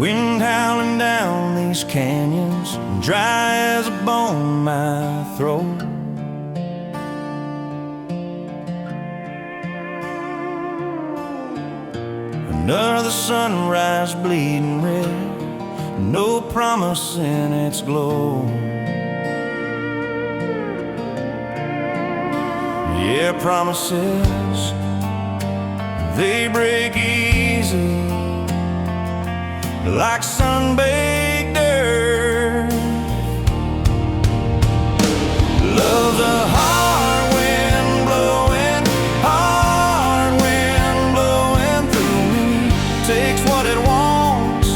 Wind howling down these canyons, dry as a bone in my throat. Another sunrise bleeding red, no promise in its glow. Yeah, promises, they break easy, like sun-baked earth. Love's a hard wind blowing, hard wind blowing through me. Takes what it wants,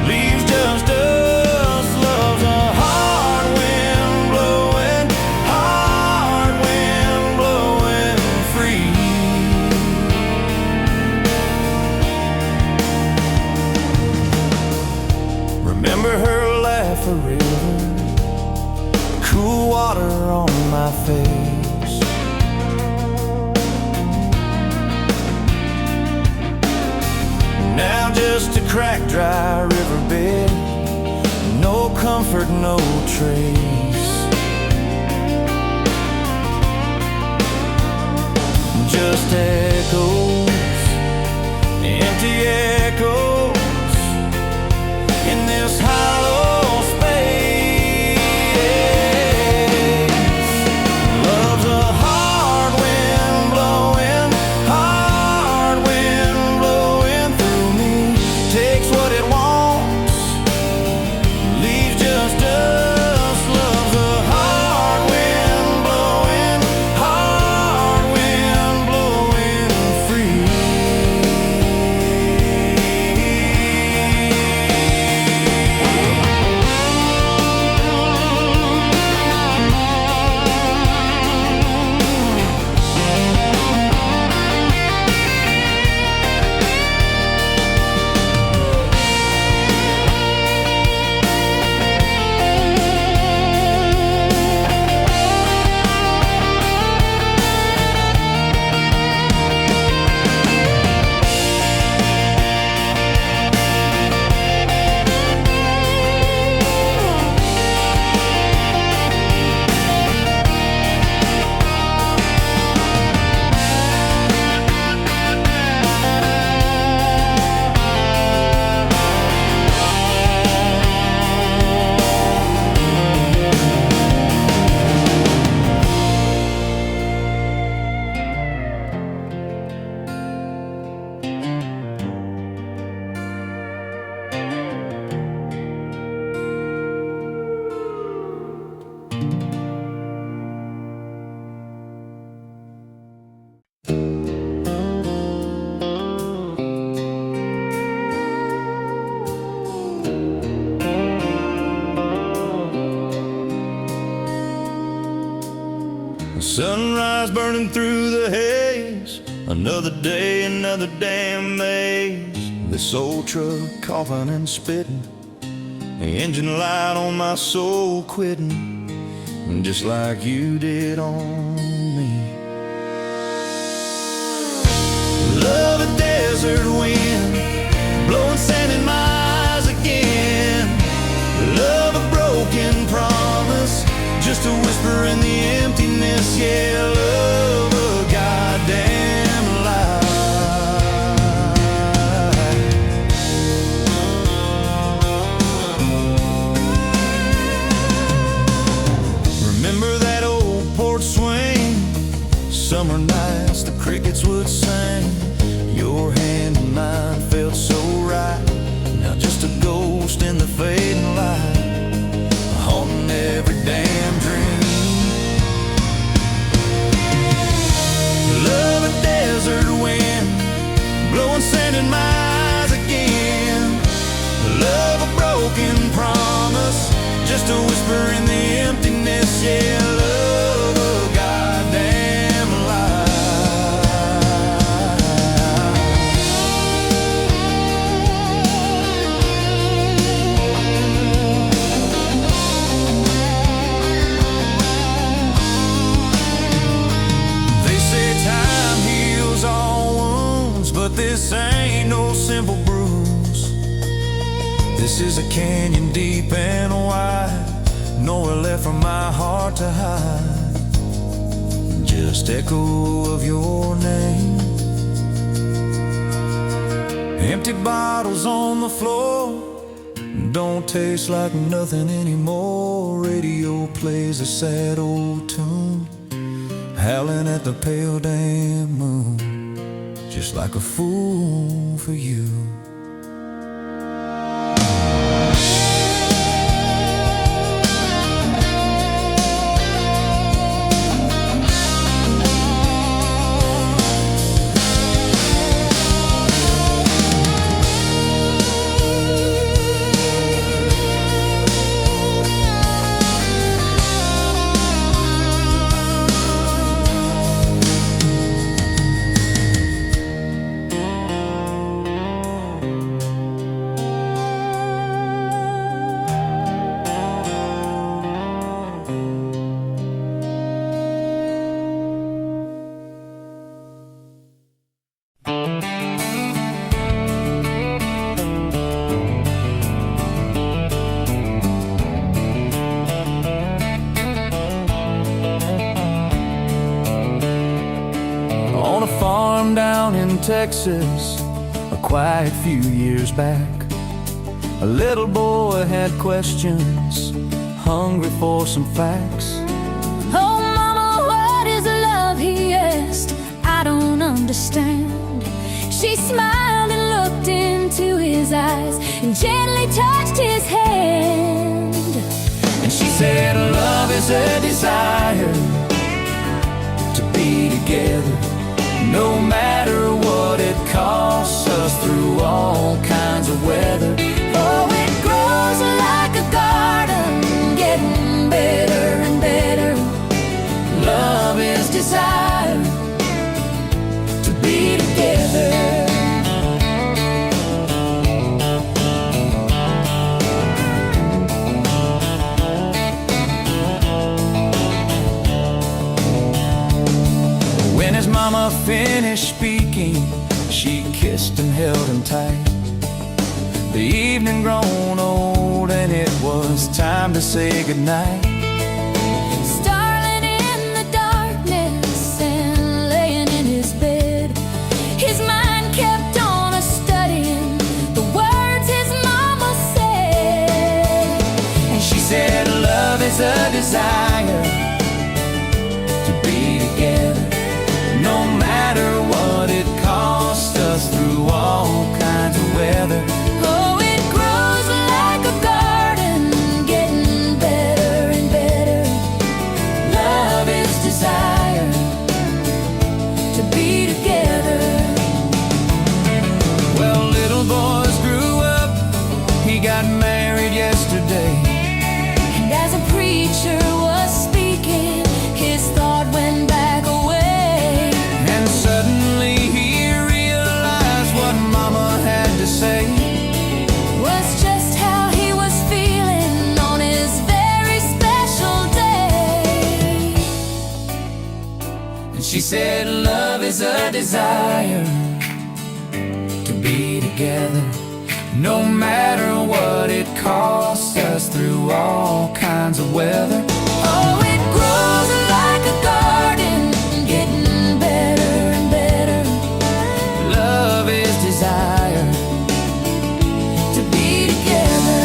leaves just us. Love's a hard wind blowing, hard wind blowing free. Remember her laugh, a river, cool water on my face. Now just a cracked, dry riverbed, no comfort, no trace. Just echoes, empty echoes in this hollow space. Love's a hard wind blowing, hard wind blowing through me. Takes what it wants, leaves just us. Love's a hard wind blowing, hard wind blowing free. Sunrise burning through the haze, another day, another damn maze. This old truck coughing and spitting, the engine light on my soul quitting, just like you did on me. Love a desert wind, blowing sand in my eyes again. Love a broken promise, just a whisper in the emptiness. Yeah, love a goddamn lie. Remember that old porch swing, summer nights the crickets would sing. Your hand in mine felt so right, now just a ghost in the fading light, haunting every damn dream. Love a desert wind, blowing sand in my eyes again. Love a broken promise, just a whisper in the emptiness. Yeah, love a goddamn lie. a canyon deep and wide, nowhere left for my heart to hide. Just echo of your name. Empty bottles on the floor don't taste like nothing anymore. Radio plays a sad old tune, howling at the pale damn moon, just like a fool for you. On a farm down in Texas, a quiet few years back, a little boy had questions, hungry for some facts. Oh mama, what is love, he asked. I don't understand. She smiled and looked into his eyes and gently touched his hand. And she said, love is a desire to be together, no matter what it costs us, through all kinds of weather. Oh, it grows like a garden, getting better and better. Love is desire to be together. When his mama finished speaking, she kissed and held him tight. The evening grown old and it was time to say goodnight. Starling in the darkness and laying in his bed, his mind kept on a-studying the words his mama said. And she said, love is a desire to be together, no matter what it costs us, through all kinds of weather. Oh, it grows like a garden, getting better and better. Love is desire To be together. Well, little boys grew up, he got married yesterday. And as a preacher was speaking, his thought went back away. And suddenly he realized what mama had to say. Was just how he was feeling on his very special day. And she said, love is a desire to be together, no matter what it costs us, through all kinds of weather. Oh, it grows like a garden, getting better and better. Love is desire To be together.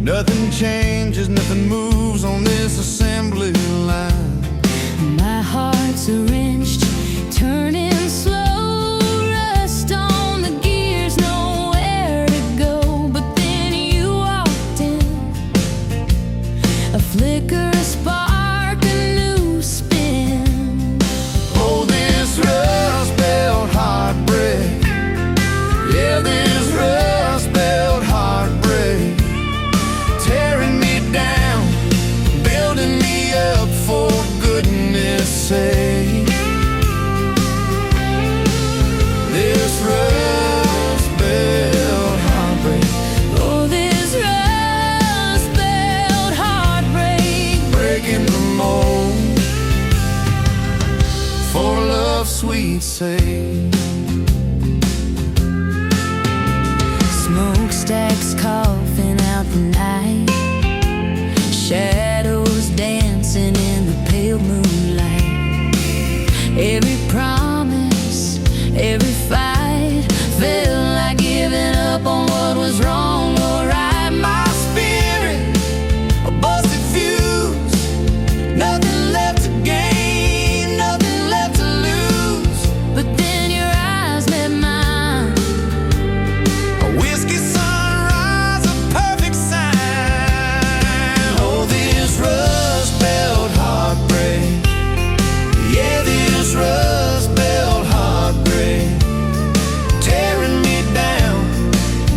Nothing changes, nothing moves on this assembly line. My heart's wrenched, turning slow, rust on the gears, nowhere to go. But then you walked in, a flicker, a spark, a new spin. Oh, this rust belt heartbreak, yeah, this rust belt heartbreak, tearing me down, building me up, for goodness sake. This rust belt heartbreak, Oh, this rust belt heartbreak, breaking the mold, for love's sweet sake. Smokestacks coughing out the night, shadows dancing in the pale moonlight. Every promise, every fight felt like giving up on what was wrong or right. My spirit, a busted fuse, nothing left to gain, nothing left to lose. But then your eyes met mine, A whiskey sunrise, a perfect sign. Oh, this rust belt heartbreak, yeah, this rust belt heartbreak, tearing me down,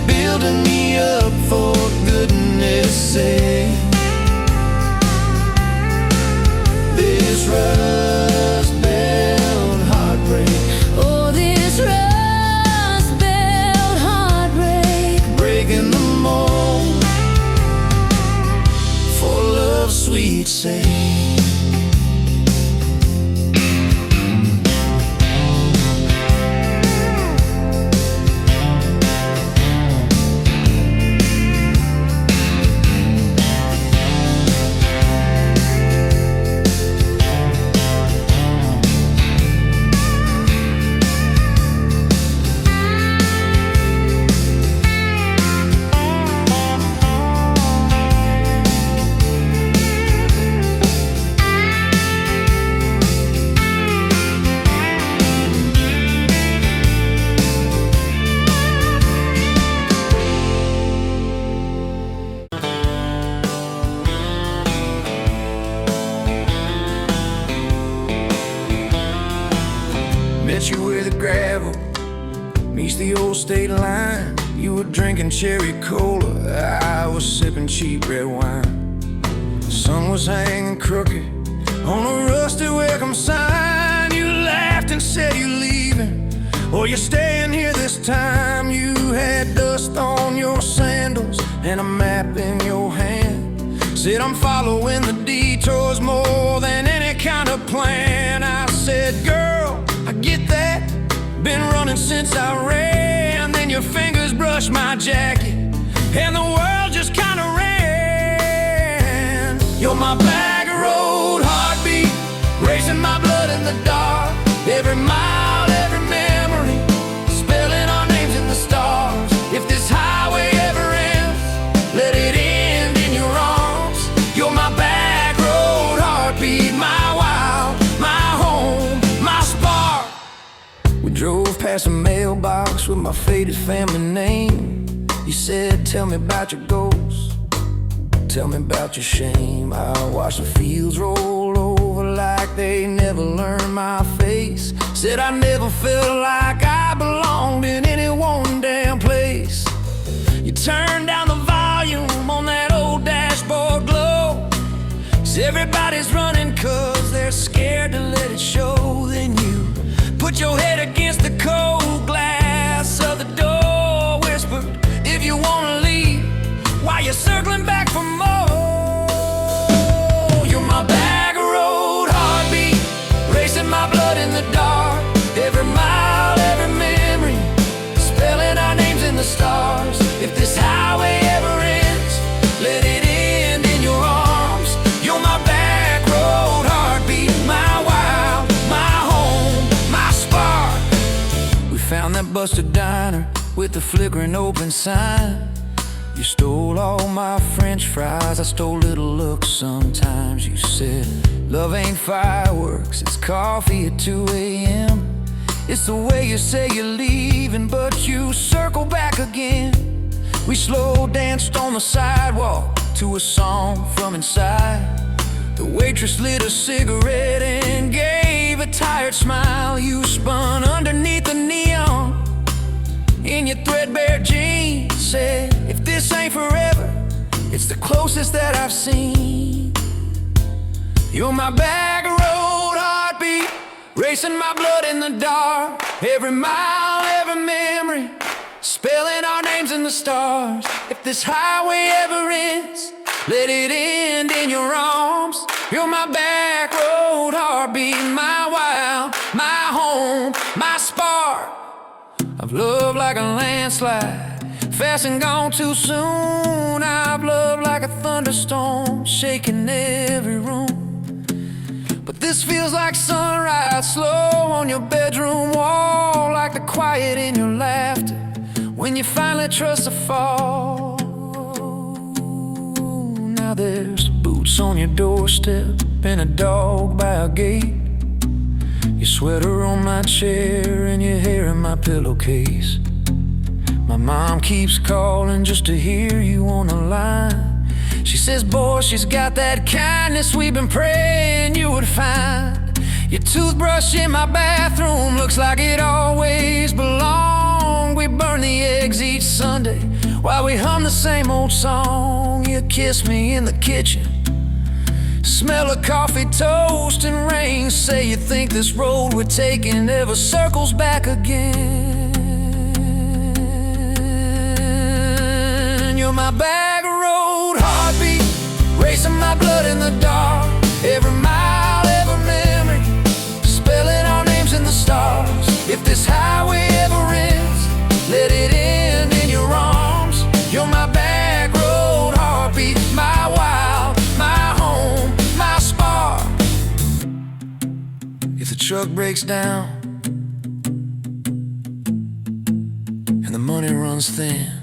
building me up, for goodness sake. This rust belt heartbreak, oh, this rust belt heartbreak. breaking the mold, for love's sweet sake. Met you where the gravel meets the old state line. You were drinking cherry cola, I was sipping cheap red wine. The sun was hanging crooked on a rusty welcome sign. You laughed and said you're leaving, or you're staying here this time. You had dust on your sandals and a map in your hand. Said I'm following the detours more than any kind of plan. I said, girl, I get that, been running since I ran. Then your fingers brushed my jacket and the world just kinda ran. You're my bag of road heartbeat, racing my blood in the dark. Every mile, every memory, spelling our names in the stars. If this highway ever ends, let it end in your arms. You're my back road heartbeat, my wild, my home, my spark. We drove past a mailbox with my faded family name. You said, tell me about your goals, tell me about your shame. I watched the fields roll over like they never learned my face. Said I never felt like I belonged in any one damn place. You turned down the volume on that old dashboard glow. 'Cause everybody's running 'cause they're scared to let it show. Then you put your head against the cold glass of the door, whispered, if you wanna leave, while you're circling back for more. You're my bag of road heartbeat, racing my blood in the dark. Every mile, every memory, spelling our names in the stars. If this highway ever ends, let it end in your arms. You're my back road heartbeat, my wild, my home, my spark. We found that busted diner with the flickering open sign. You stole all my French fries, I stole little looks sometimes. You said, love ain't fireworks, it's coffee at 2 a.m. It's the way you say you're leaving, but you circle back again. We slow danced on the sidewalk to a song from inside. The waitress lit a cigarette and gave a tired smile. You spun underneath the neon in your threadbare jeans. Said, if this ain't forever, it's the closest that I've seen. You're my back road heartbeat, racing my blood in the dark. Every mile, every memory, spelling our names in the stars. If this highway ever ends, let it end in your arms. You're my back road heartbeat, my wild, my home, my spark. I've loved like a landslide, fast and gone too soon. I've loved like a thunderstorm, shaking every room. But this feels like sunrise, slow on your bedroom wall, like the quiet in your laughter when you finally trust the fall. Now there's boots on your doorstep and a dog by a gate, your sweater on my chair and your hair in my pillowcase. My mom keeps calling just to hear you on the line. She says, boy, she's got that kindness we've been praying you would find. Your toothbrush in my bathroom looks like it always belonged. We burn the eggs each Sunday while we hum the same old song. You kiss me in the kitchen, smell of coffee, toast, and rain. Say you think this road we're taking never circles back again. You're my back road heartbeat, racing my blood in the dark. Every mile, every memory, spelling our names in the stars. If this highway ever ends, let it end in your arms. You're my back road heartbeat, my wild, my home, my spark. If the truck breaks down and the money runs thin,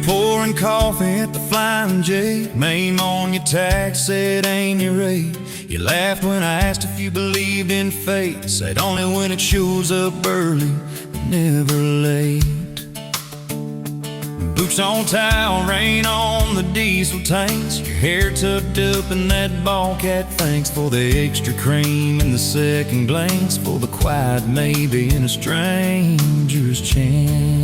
pouring coffee at the Flying J, name on your tax said ain't your rate. You laughed when I asked if you believed in fate, said only when it shows up early, never late. Boots on towel, rain on the diesel tanks, your hair tucked up in that ball cat. Thanks for the extra cream and the second glance, for the quiet maybe in a stranger's chance.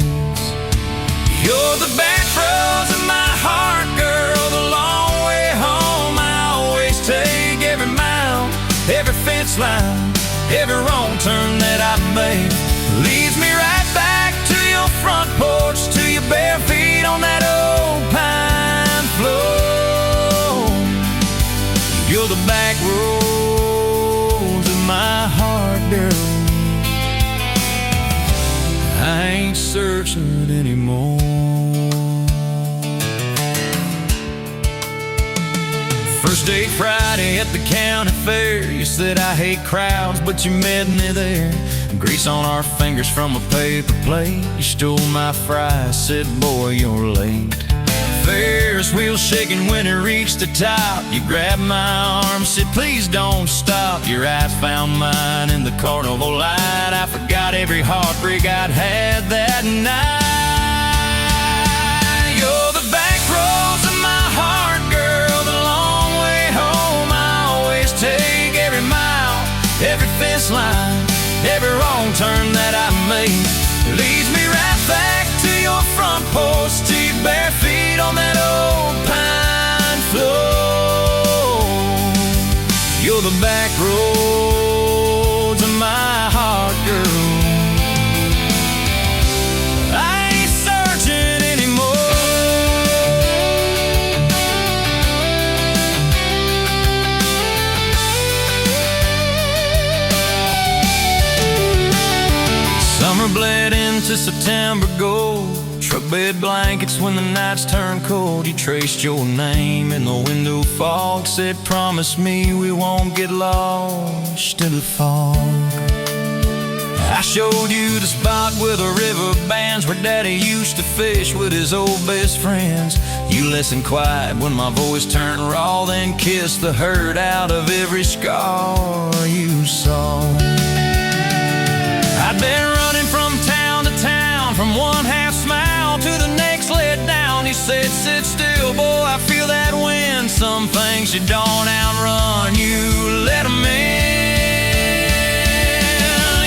You're the back roads of my heart, girl, the long way home I always take. Every mile, every fence line, every wrong turn that I've made leads me right back to your front porch, to your bare feet on that old pine floor. You're the back roads of my heart, girl. I ain't searching anymore. First date Friday at the county fair, you said I hate crowds, but you met me there. Grease on our fingers from a paper plate, you stole my fries, said boy you're late. Ferris wheel shaking when it reached the top, you grabbed my arm, said please don't stop. Your eyes found mine in the carnival light, I forgot every heartbreak I'd had that night. You're the back roads of my heart, girl, the long way home I always take. Every mile, every fence line, every wrong turn that I made leads me right back to your front porch, to your bare feet on that old pine floor. You're the back roads of my heart, girl. to September gold, truck bed blankets when the nights turn cold. You traced your name in the window fog, said promise me we won't get lost in the fog. I showed you the spot where the river bands, where Daddy used to fish with his old best friends. You listened quiet when my voice turned raw, then kissed the hurt out of every scar you saw. I'd been running from town to town, from one half smile to the next let down. You said, sit still, boy, I feel that wind. Some things you don't outrun, you let them in.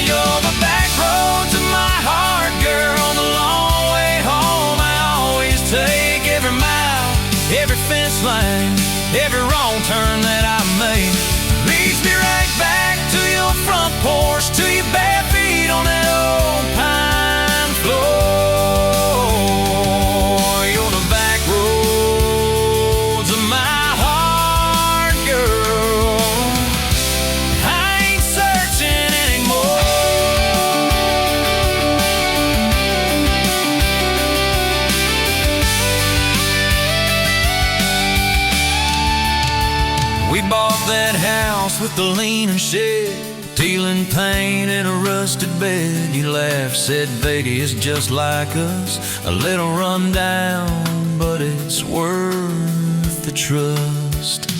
You're the back roads of my heart, girl. The long way home I always take. Every mile, every fence line, every wrong turn that I make leads me right back to your front porch, to your bare feet on that old pine floor. You're the back roads of my heart, girl. I ain't searching anymore. We bought that house with the leaning shed, dealing paint in a rusted bed. You laughed, said, baby, it's just like us, a little run down, but it's worth the trust.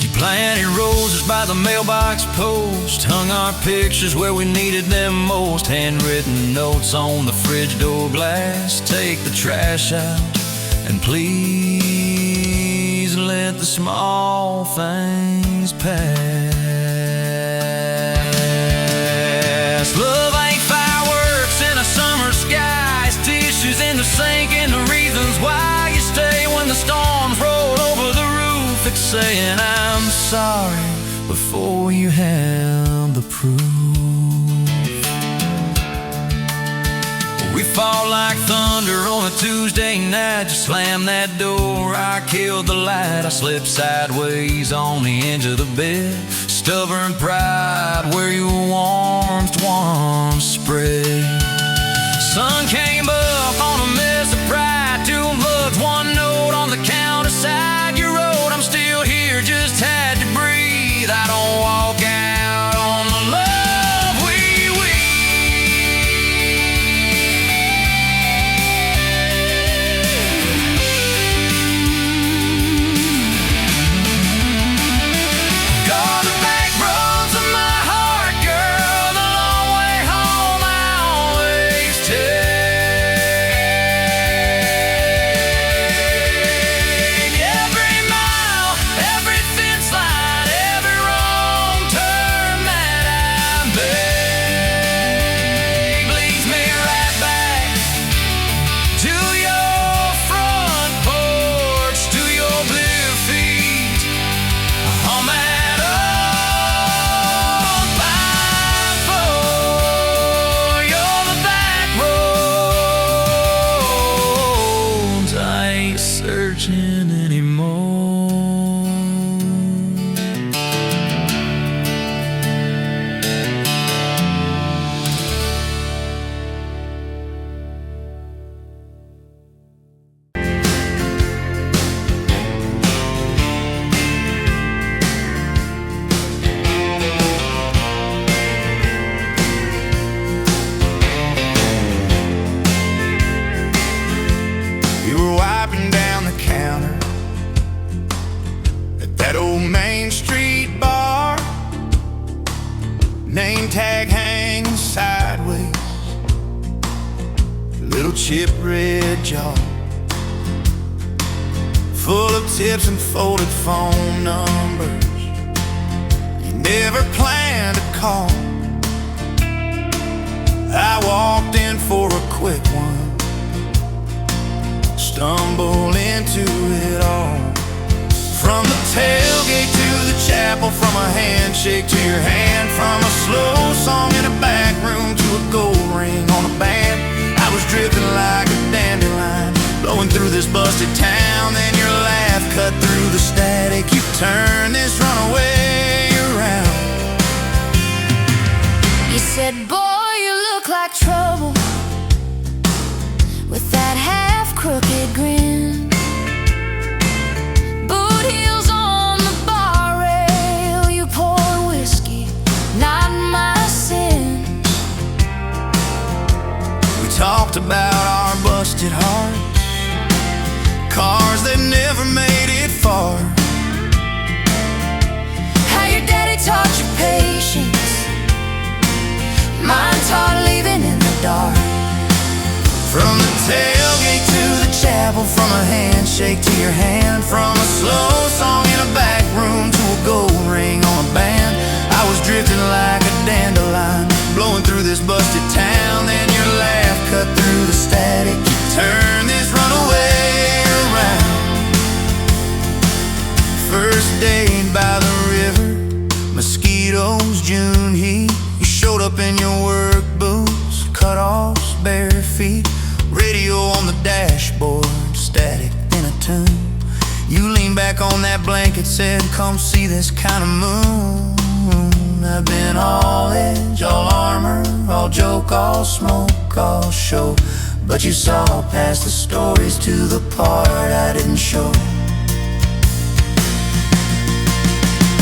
You planted roses by the mailbox post, hung our pictures where we needed them most, handwritten notes on the fridge door glass. Take the trash out and please let the small things pass. Love ain't fireworks in a summer sky, it's tissues in the sink and the reasons why you stay when the storms roll over the roof. It's saying I'm sorry before you have the proof. We fall like thunder on a Tuesday night. Just slam that door, I killed the light. I slipped sideways on the edge of the bed. Stubborn pride where your warmth once spread. Sun came up on a mess of pride. 2 bugs, 1 note on the counter side. You wrote, I'm still here, just had to breathe. I don't walk out on the love we searching anymore. You were wiping down the counter at that old Main Street bar, name tag hanging sideways, little chip red jar full of tips and folded phone numbers you never planned to call. I walked in for a quick one, stumble into it all. From the tailgate to the chapel, from a handshake to your hand, from a slow song in a back room to a gold ring on a band. I was drifting like a dandelion, blowing through this busted town. Then your laugh cut through the static. You turned this runaway around. You said, boy, you look like trouble. talked about our busted hearts, cars that never made it far. How your daddy taught you patience, mine taught living in the dark. From the tailgate to the chapel, from a handshake to your hand, from a slow song in a back room to a gold ring on a band. I was drifting like a dandelion, blowing through this busted town. Then your laugh cut through the static, you turned this runaway around. First date by the river, mosquitoes, June heat. You showed up in your work boots, cut-offs, bare feet. Radio on the dashboard, static in a tune. You leaned back on that blanket, said, come see this kind of moon. I've been all edge, all armor, all joke, all smoke, all show. But you saw past the stories to the part I didn't show.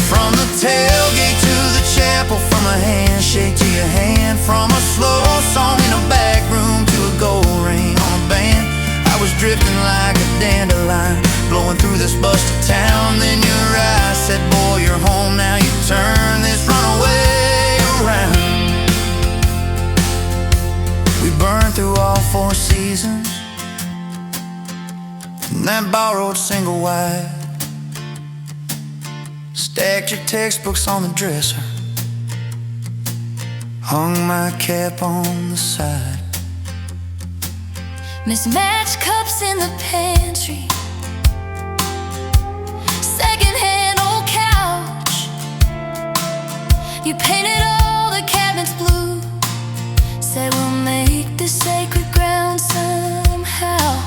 From the tailgate to the chapel, from a handshake to your hand, from a slow song in a back room to a gold ring on a band. I was drifting like a dandelion, blowing through this busted town. Then your eyes said, boy, you're home now. You turn this runaway around. We burned through all 4 seasons in that borrowed single wide. Stacked your textbooks on the dresser, hung my cap on the side. Mismatched cups in the pantry, secondhand old couch. You painted all the cabinets blue, said we'll make this sacred ground somehow.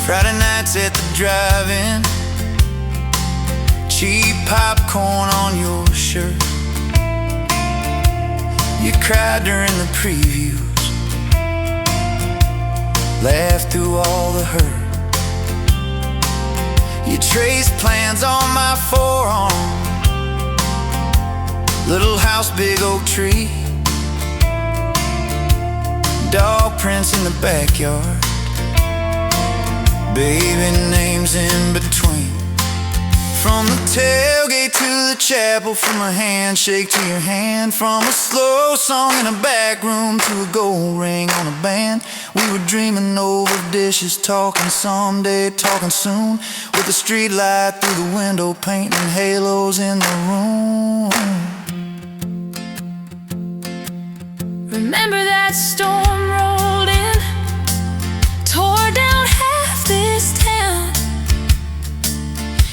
Friday nights at the drive-in, cheap popcorn on your shirt. You cried during the previews, laughed through all the hurt. You traced plans on my forearm, little house, big oak tree, dog prints in the backyard, baby names in between. From the tailgate to the chapel, from a handshake to your hand, from a slow song in a back room to a gold ring on a band. We were dreaming over dishes, talking someday, talking soon, with the street light through the window, painting halos in the room. Remember that storm rolled in, tore down half this town.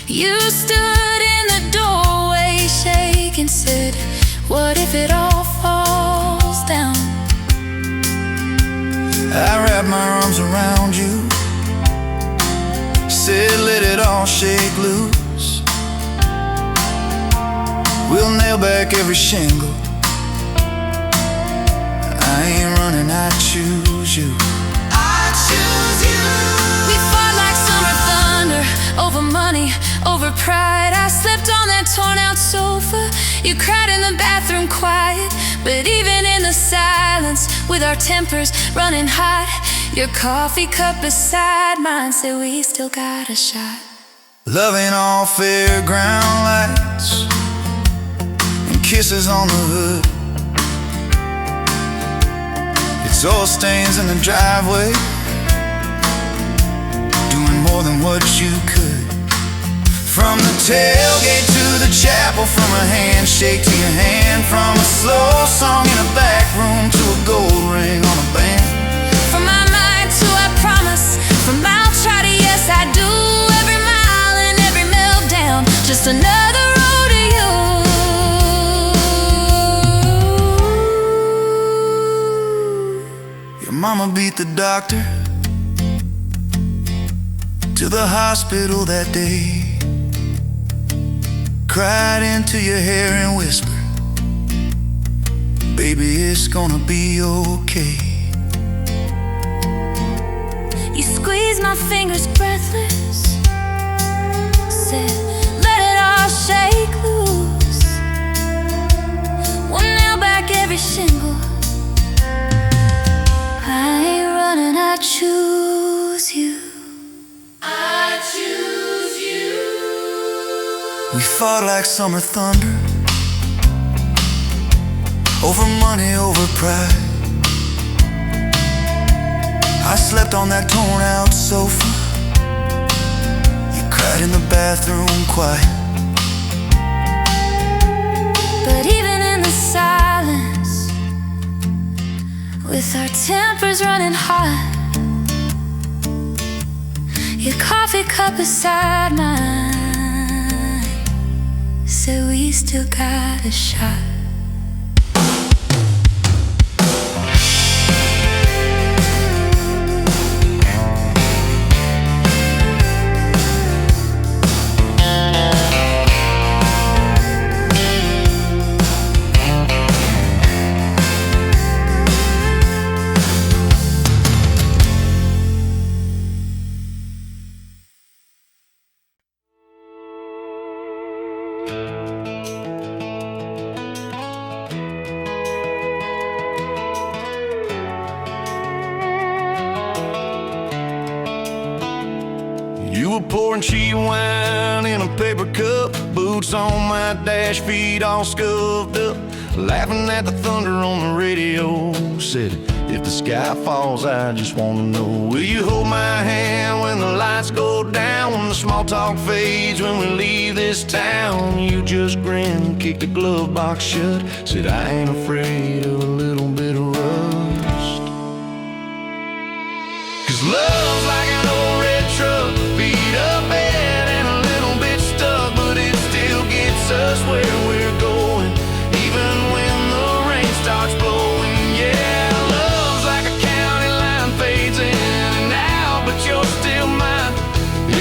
You stood in the doorway, shaking, said, what if it all falls down? I wrapped my arms around you, said let it all shake loose. We'll nail back every shingle, I ain't running, I choose you. I choose you. We fought like summer thunder, over money, over pride. I slept on that torn out sofa, you cried in the bathroom quiet. But even in the silence, with our tempers running hot, your coffee cup beside mine said we still got a shot. Loving all fairground lights and kisses on the hood. It's oil stains in the driveway, doing more than what you could. From the tailgate to the chapel, from a handshake to your hand, from a slow song in a back room to a gold ring on a band. From my mind to I promise, from I'll try to yes I do, every mile and every meltdown, just another road to you. Your mama beat the doctor to the hospital that day, cried into your hair and whispered, baby, it's gonna be okay. You squeezed my fingers breathless, said let it all shake loose. We'll nail back every shingle, We fought like summer thunder, over money, over pride. I slept on that torn out sofa, you cried in the bathroom quiet. But even in the silence, with our tempers running hot, your coffee cup beside mine said we still got a shot. You were pouring cheap wine in a paper cup, boots on my dash, feet all scuffed up, laughing at the thunder on the radio. Said, if the sky falls, I just wanna know, will you hold my hand when the lights go down, when the small talk fades, when we leave this town? You just grinned, kicked the glove box shut, said, I ain't afraid of a little bit of rust. 'Cause love's like an old red truck, beat up bad and a little bit stuck, but it still gets us where we're going, even when the rain starts blowing. Yeah, love's like a county line, fades in and out, but you're still mine.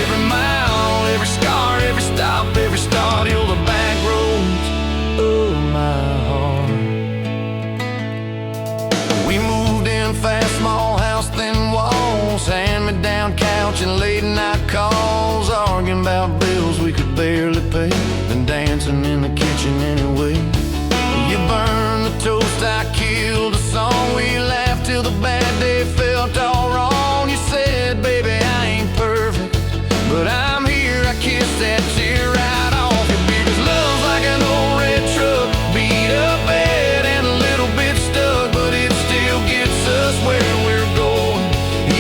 Every mile, every scar, every stop, every start, you're the back roads of my heart. We moved in fast, small house, thin walls, hand-me-down couch and late-night calls, arguing about bills we could barely pay, then dancing in the kitchen anyway. You burned the toast, I killed the song, we laughed till the bad day felt all wrong. You said, baby, I ain't perfect, but I'm here, I kissed that tear right off your beard. 'Cause love's like an old red truck, beat up bad and a little bit stuck, but it still gets us where we're going,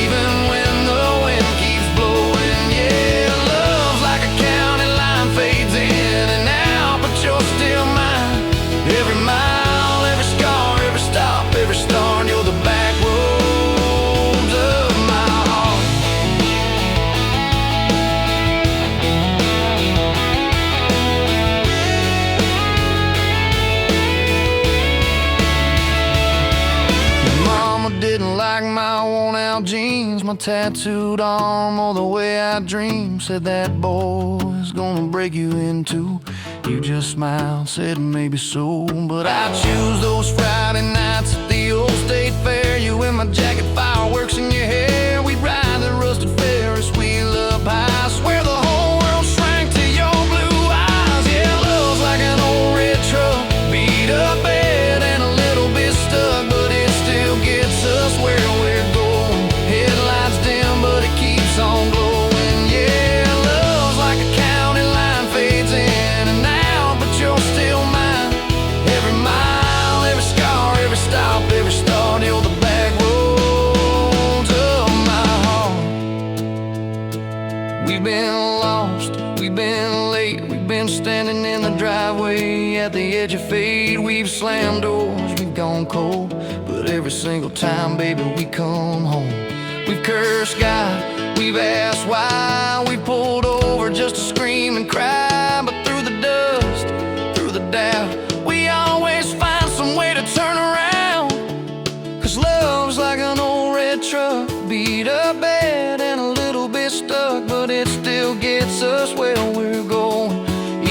even when the wind keeps blowing. Yeah, love's like a county line, fades in and out, but you're still mine. Every mile, every scar, every stop, every start, you're the back roads of my heart. Mama didn't like my worn-out jeans, my tattooed arm, or the way I dream. Said that boy's gonna break you in two. You just smiled, said maybe so, but I choose those Friday nights at the old state fair. You in my jacket, fireworks in your hair. We ride the rusted Ferris wheel up high. I swear the whole world shrank to your blue eyes. Yeah, love's like an old red truck, beat up bad and a little bit stuck, but it still gets us where we're going. Headlights dim, but it keeps on glowing. Yeah, love's like a county line, fades in and out, but you're still mine. Every mile, every scar, every stop, every start, you're the back roads of my heart. We've been lost, we've been late, we've been standing in the driveway at the edge of fate. We've slammed doors, we've gone cold, but every single time, baby, we come home. We've cursed God, we've asked why, we pulled over just to scream and cry, but through the dust, through the doubt, we always find some way to turn around. 'Cause love's like an old red truck, beat up bad and a little bit stuck, but it still gets us where we're going,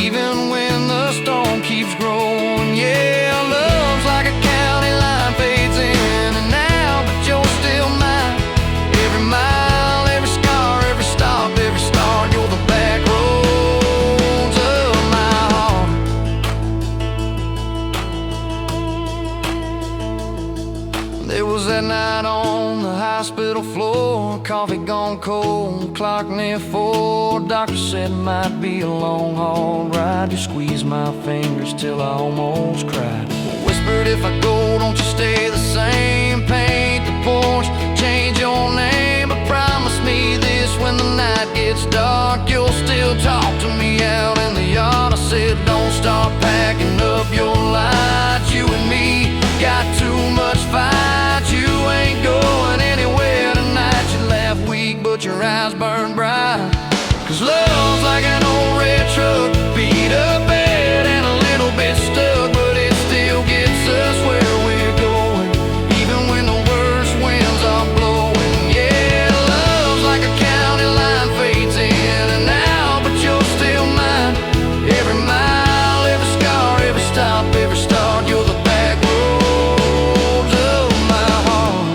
even when the storm keeps growing. Yeah, love's like a county line, fades in and out, but you're still mine. Every mile, every scar, every stop, every start, you're the back roads of my heart. There was that night on the highway hospital floor, coffee gone cold, clock near 4. Doctor said it might be a long haul ride. You squeezed my fingers till I almost cried. Whispered, if I go, don't you stay the same. Paint the porch, change your name, but promise me this: when the night gets dark, you'll still talk to me out in the yard. I said, don't start packing up your lights. You and me got too much fight. You ain't going anywhere tonight. You laugh weak, but your eyes burn bright. 'Cause love's like an old red truck, beat up bed and a little bit stuck, but it still gets us where we're going, even when the worst winds are blowing. Yeah, love's like a county line, fades in and out, but you're still mine. Every mile, every scar, every stop, every start, you're the back roads of my heart.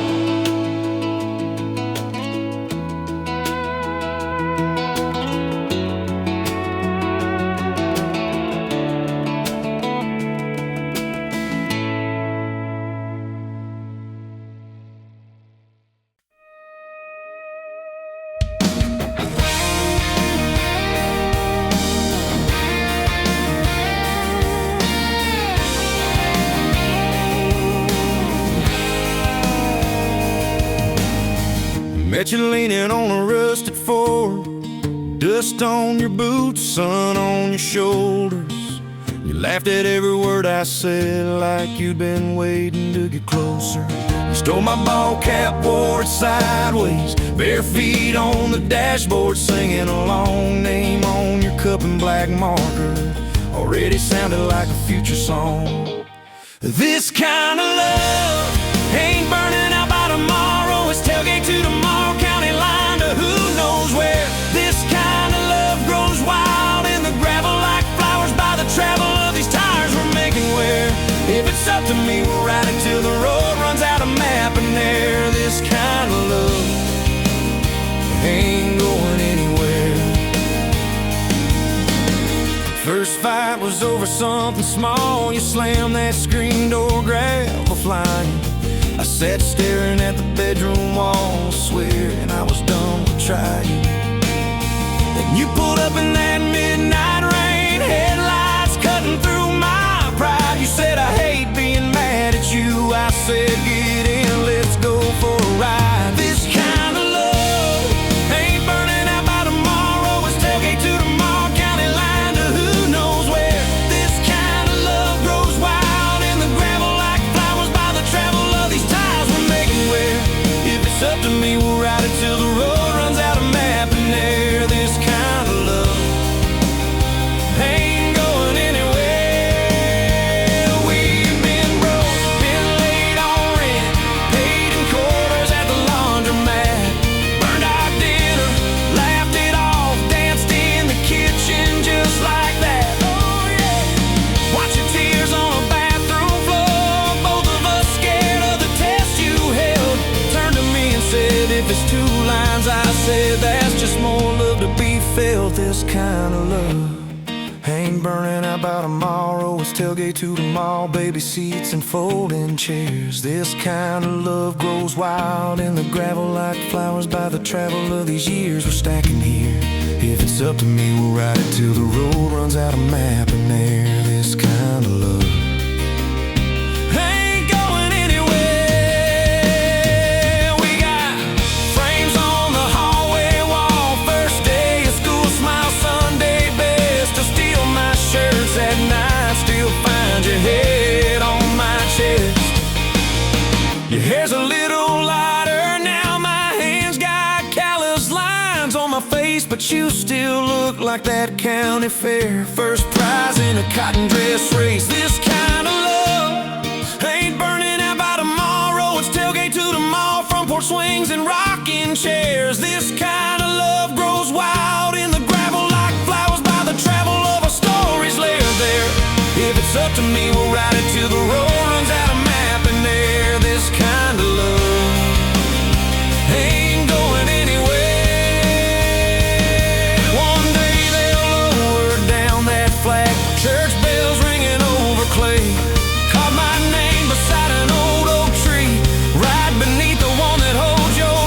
Met you leaning on a rusted Ford, dust on your boots, sun on your shoulders. You laughed at every word I said, like you'd been waiting to get closer. You stole my ball cap, wore it sideways, bare feet on the dashboard, singing a long name on your cup in black marker. Already sounded like a future song. This kind of love ain't burning out by tomorrow. It's tailgate to tomorrow, county line to who knows where. This kind of love grows wild in the gravel like flowers by the travel of these tires we're making wear. If it's up to me, we'll ride it till the road runs out of map and air. This kind of love ain't going anywhere. First fight was over something small. You slammed that screen door, gravel flying. I sat staring at the bedroom wall, swearing I was done with trying. Then you pulled up in that midnight rain, headlights cutting through my pride. You said, I hate being mad at you. I said, get in, let's go for a ride. This kind of love ain't burning out by tomorrow. It's tailgate to tomorrow, county line to who knows where. This kind of love grows wild in the gravel like flowers by the travel of these tires we're making wear. If it's up to me, we'll ride it till the road runs out of map and air. This kind of love ain't going anywhere. We've been broke, been late on rent, paid in quarters at the laundromat, burned our dinner, laughed it off, danced in the kitchen just like that. Oh yeah, watch your tears on a bathroom floor, both of us scared of the test you held. Turned to me and said, if it's two lines, I said, that's just more love to be felt. This kind of love ain't burning out by tomorrow. It's tailgate to the mall, baby seats and folding chairs. This kind of love grows wild in the gravel like flowers by the travel of these years we're stacking here. If it's up to me, we'll ride it till the road runs out of map and air. This kind of love ain't going anywhere. We got frames on the hallway wall, first day of school, smile Sunday best. Still steal my shirts at night, still find your head on my chest. Your hair's a little lighter now, my hands got callous lines on my face, but you still look like that county fair first prize in a cotton dress race. This kind of love ain't burning out by tomorrow. It's tailgate to the mall, front porch swings and rocking chairs. This kind of love grows wild in the gravel like flowers by the travel of our stories layered there. If it's up to me, we'll ride it till the road runs out of map and air. This kind of love ain't going anywhere. One day they'll lower down that flag, church bells ringing over clay. Carve my name beside an old oak tree, right beneath the one that holds your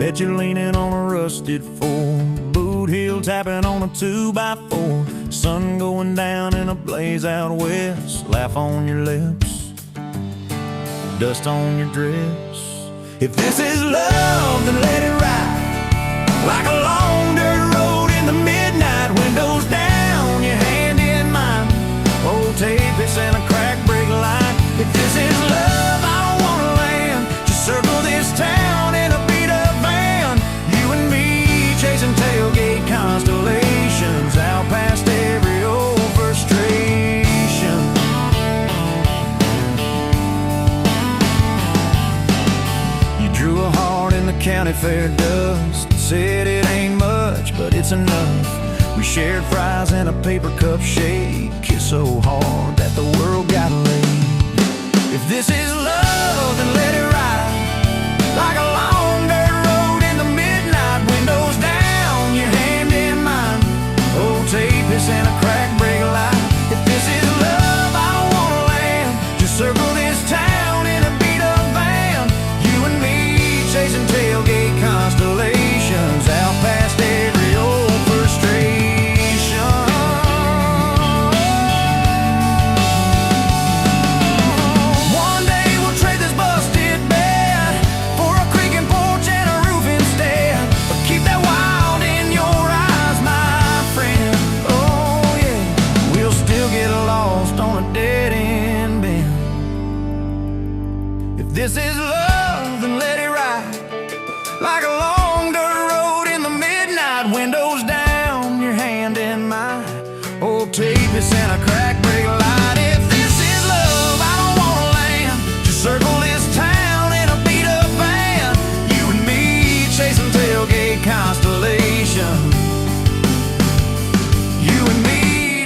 Bet you're leaning on a rusted Ford, boot heel tapping on a 2x4. Sun going down in a blaze out west. Laugh on your lips, dust on your dress. If this is love, then let it ride like a long dirt road in the midnight. Windows down, your hand in mine. Old tape, it's in a crack brake light. If this is love, I don't wanna land. Just circle this town in a beat-up van. You and me chasing tailgate constellations out past every old frustration. You drew a heart in the county fair dust. Said it ain't much, but it's enough. We shared fries in a paper cup shake. Kissed so hard that the world got laid. If this is love, then let it ride like a long dirt road in the midnight. Windows down, your hand in mine. Old tape, it's in a crack brake light. If this is love, I don't wanna land. Just circle this town in a beat-up van. You and me chasing tailgate constellations out past every old frustration. One day we'll trade this busted bed for a creaking porch and a roof instead. But keep that wild in your eyes, my friend. Oh yeah, we'll still get lost on a dead-end bend. If this is love, then let it ride like a long dirt road in the midnight. Windows down, your hand in mine. Old tape, it's in a crack brake light. If this is love, I don't wanna land. Just circle this town in a beat-up van. You and me chasing tailgate constellation. You and me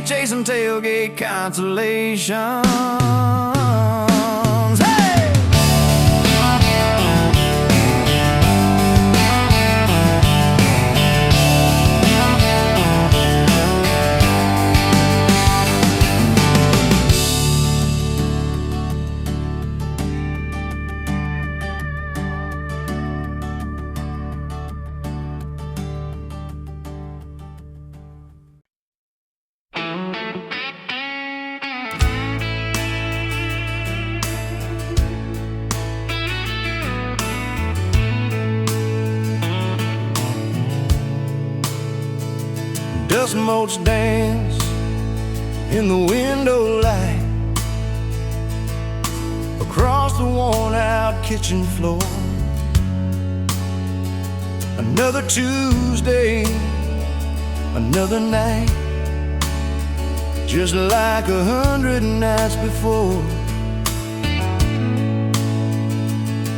chasing tailgate constellations. Hey! Dust motes dance in the window light across the worn-out kitchen floor. Another Tuesday, another night, just like 100 nights before.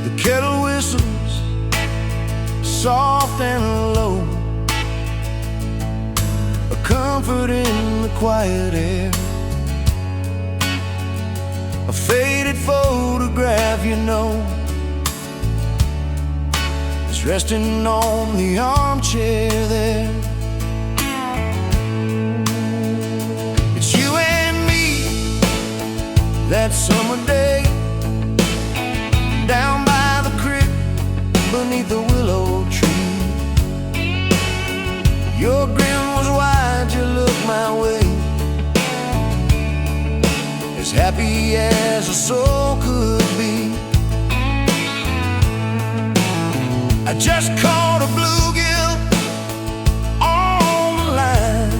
The kettle whistles soft and low, comfort in the quiet air. A faded photograph, you know, is resting on the armchair there. It's you and me that summer day, down by the creek beneath the willow tree. Your grin was wide, you looked my way, as happy as a soul could be. I just caught a bluegill on the line.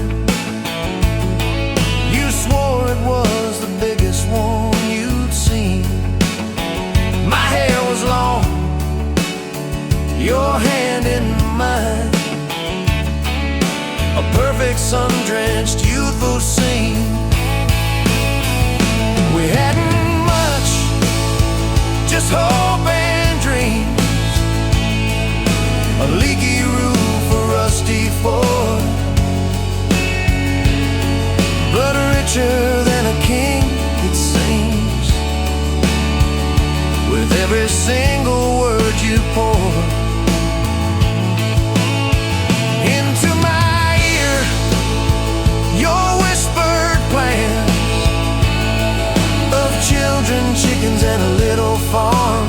You swore it was the biggest one you'd seen. My hair was long, your hand in mine, a perfect sun-drenched youthful scene. We hadn't much, just hope and dreams, a leaky roof, a rusty Ford, but richer than a king, it seems, with every single word you pour into my ear. Your whispered plans of children, chickens, and a little farm,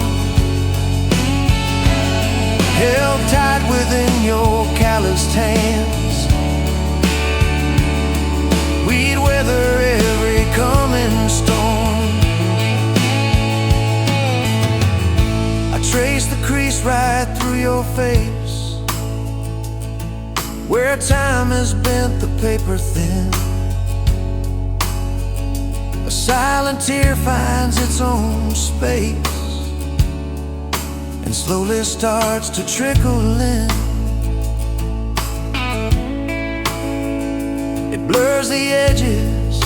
held tight hands. We'd weather every coming storm. I traced the crease right through your face, where time has bent the paper thin. A silent tear finds its own space and slowly starts to trickle in. It blurs the edges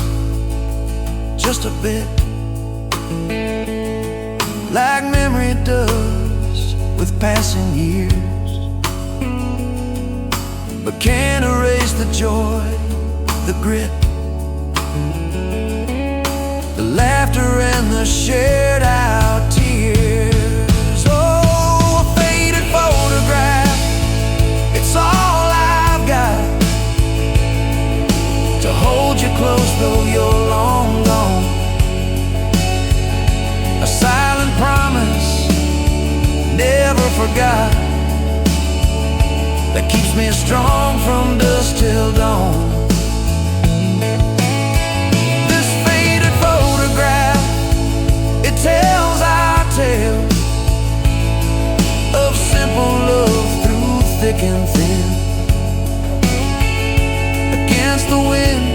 just a bit, like memory does with passing years, but can't erase the joy, the grit, the laughter and the shared out tears. Oh, a faded photograph, it's all I've got to hold you close though you're long gone. A silent promise, never forgot, that keeps me strong from dusk till dawn. This faded photograph, it tells our tale of simple love through thick and thin. Against the wind,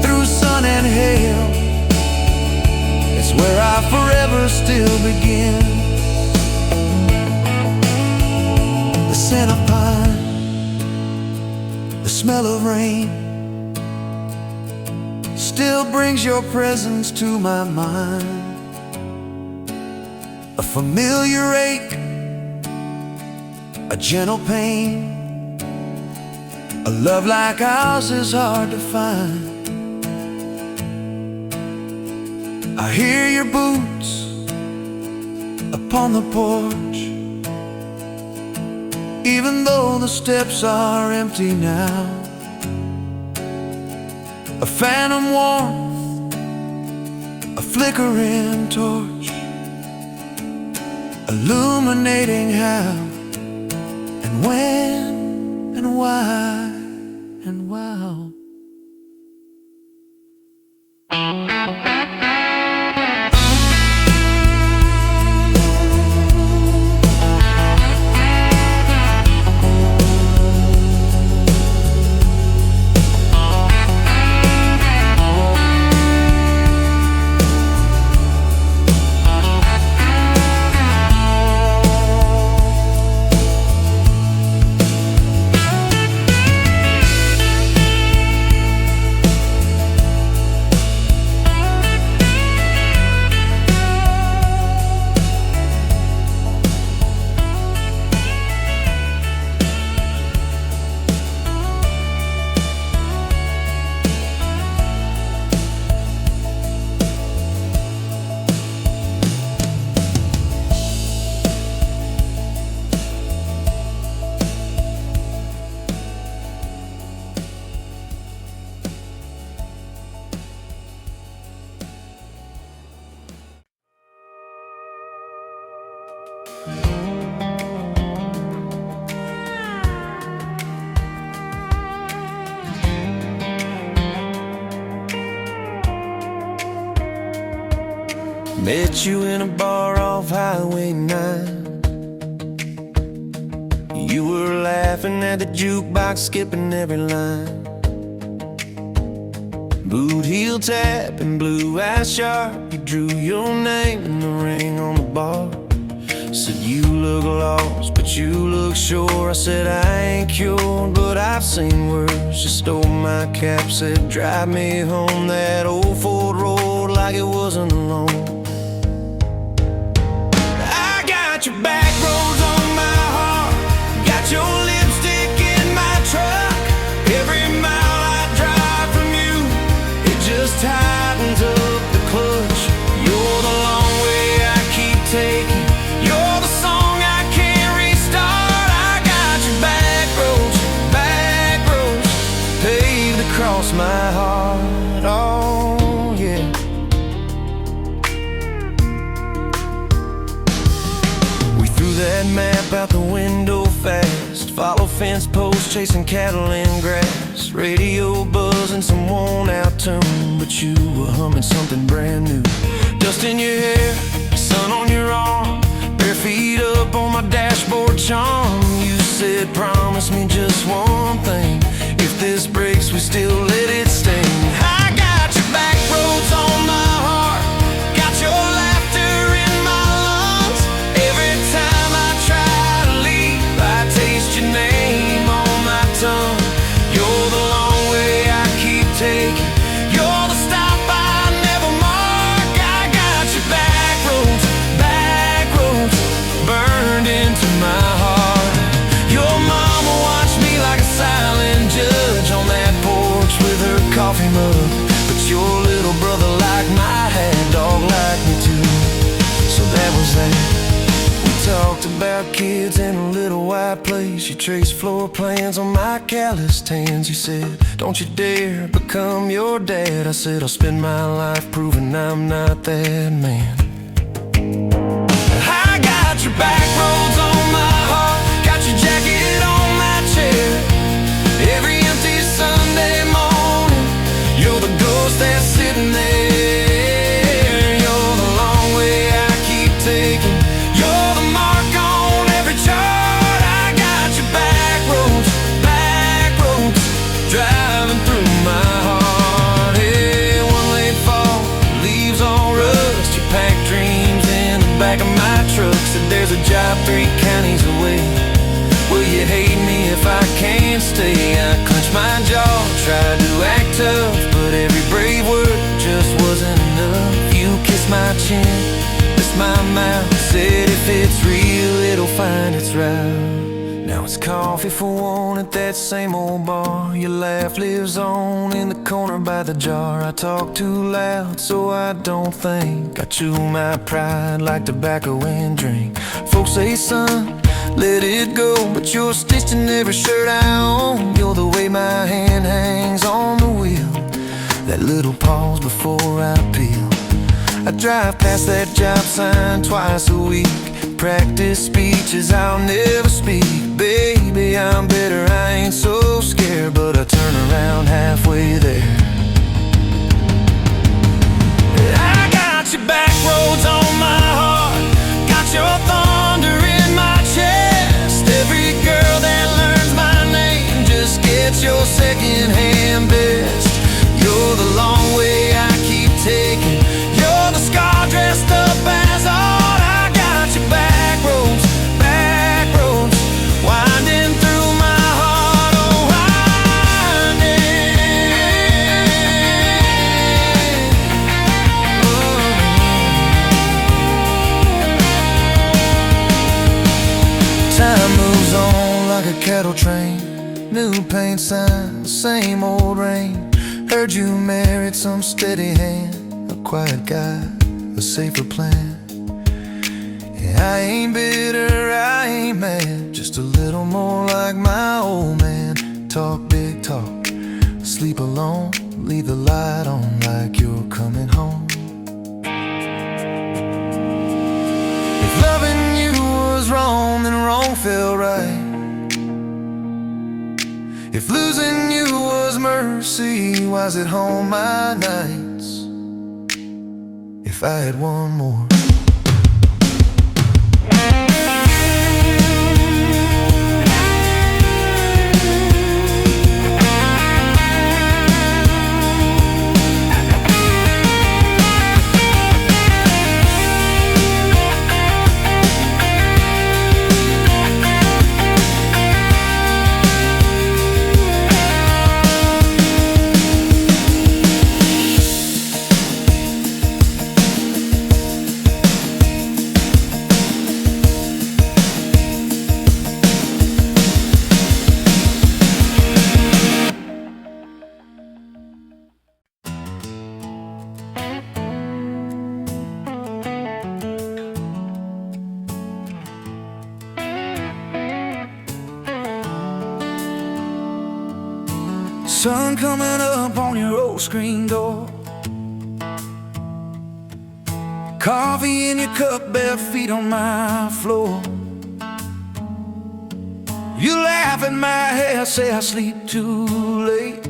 through sun and hail, it's where I forever still begin. The scent of pine, the smell of rain, still brings your presence to my mind. A familiar ache, a gentle pain, a love like ours is hard to find. I hear your boots upon the porch, even though the steps are empty now. A phantom warmth, a flickering torch, illuminating how and when and why and wow. Met you in a bar off Highway 9. You were laughing at the jukebox, skipping every line. Boot heel tap and blue eyes sharp, you drew your name in the ring on the bar. Said you look lost, but you look sure. I said I ain't cured, but I've seen worse. You stole my cap, said drive me home that old Ford road like it wasn't alone. I got your back roads on my heart, got your lipstick in my truck. Every mile I drive from you, it just tightens up the clutch. You're the long way I keep taking, you're the song I can't restart. I got your back roads paved across my heart. Oh yeah. We threw that map out the window fast. Follow fence posts, chasing cattle in grass. Radio buzzing some worn out tune, but you were humming something brand new. Dust in your hair, sun on your arm, bare feet up on my dashboard charm. You said, promise me just one thing, if this breaks, we still let it sting. I got your back roads on my heart, got your laughter in my lungs. Every time I try to leave, I taste your name on my tongue. You're the long way I keep taking, you're the stop I never mark. I got your back roads burned into my heart. Your mama watched me like a silent judge on that porch with her coffee mug, but your little brother liked my hat, dog liked me too. So that was that. We talked about kids in a little white place. You traced floor plans on my calloused hands. You said, don't you dare become your dad. I said, I'll spend my life proving I'm not that man. I got your back roads on my heart, got your jacket on my chair. Every empty Sunday morning, you're the ghost that's sitting there. You're the long way I keep taking, you're the mark on every chart. I got your back roads driving through my heart. Hey, one late fall, leaves all rust. You pack dreams in the back of my truck. Said there's a job 3 counties away. Will you hate me if I can't stay? I clenched my jaw, tried to act tough, but every brave word just wasn't enough. You kissed my chin, kissed my mouth, said if it's real, it'll find its route. Now it's coffee for one at that same old bar. Your laugh lives on in the corner by the jar. I talk too loud, so I don't think. I chew my pride like tobacco and drink. Folks say, son, let it go, but you're stitched in every shirt I own. You're the way my hand hangs on the wheel, that little pause before I peel. I drive past that job sign twice a week, practice speeches I'll never speak. Baby, I'm better, I ain't so scared, but I turn around halfway there. I got your back roads on my heart, got your thunder in my chest. Every girl that learns my name just gets your second-hand best. You're the long way I keep taking, you're the scar dressed up as art. I got your back roads winding through my heart, oh winding. Time moves on like a cattle train, new paint sign, same old rain. Heard you married some steady hand, a quiet guy, a safer plan. Yeah, I ain't bitter, I ain't mad, just a little more like my old man. Talk big talk, sleep alone, leave the light on like you're coming home. If loving you was wrong, then wrong felt right. If losing you was mercy, why's it home my nights? If I had one more. Sun coming up on your old screen door, coffee in your cup, bare feet on my floor. You laugh at my hair, say I sleep too late,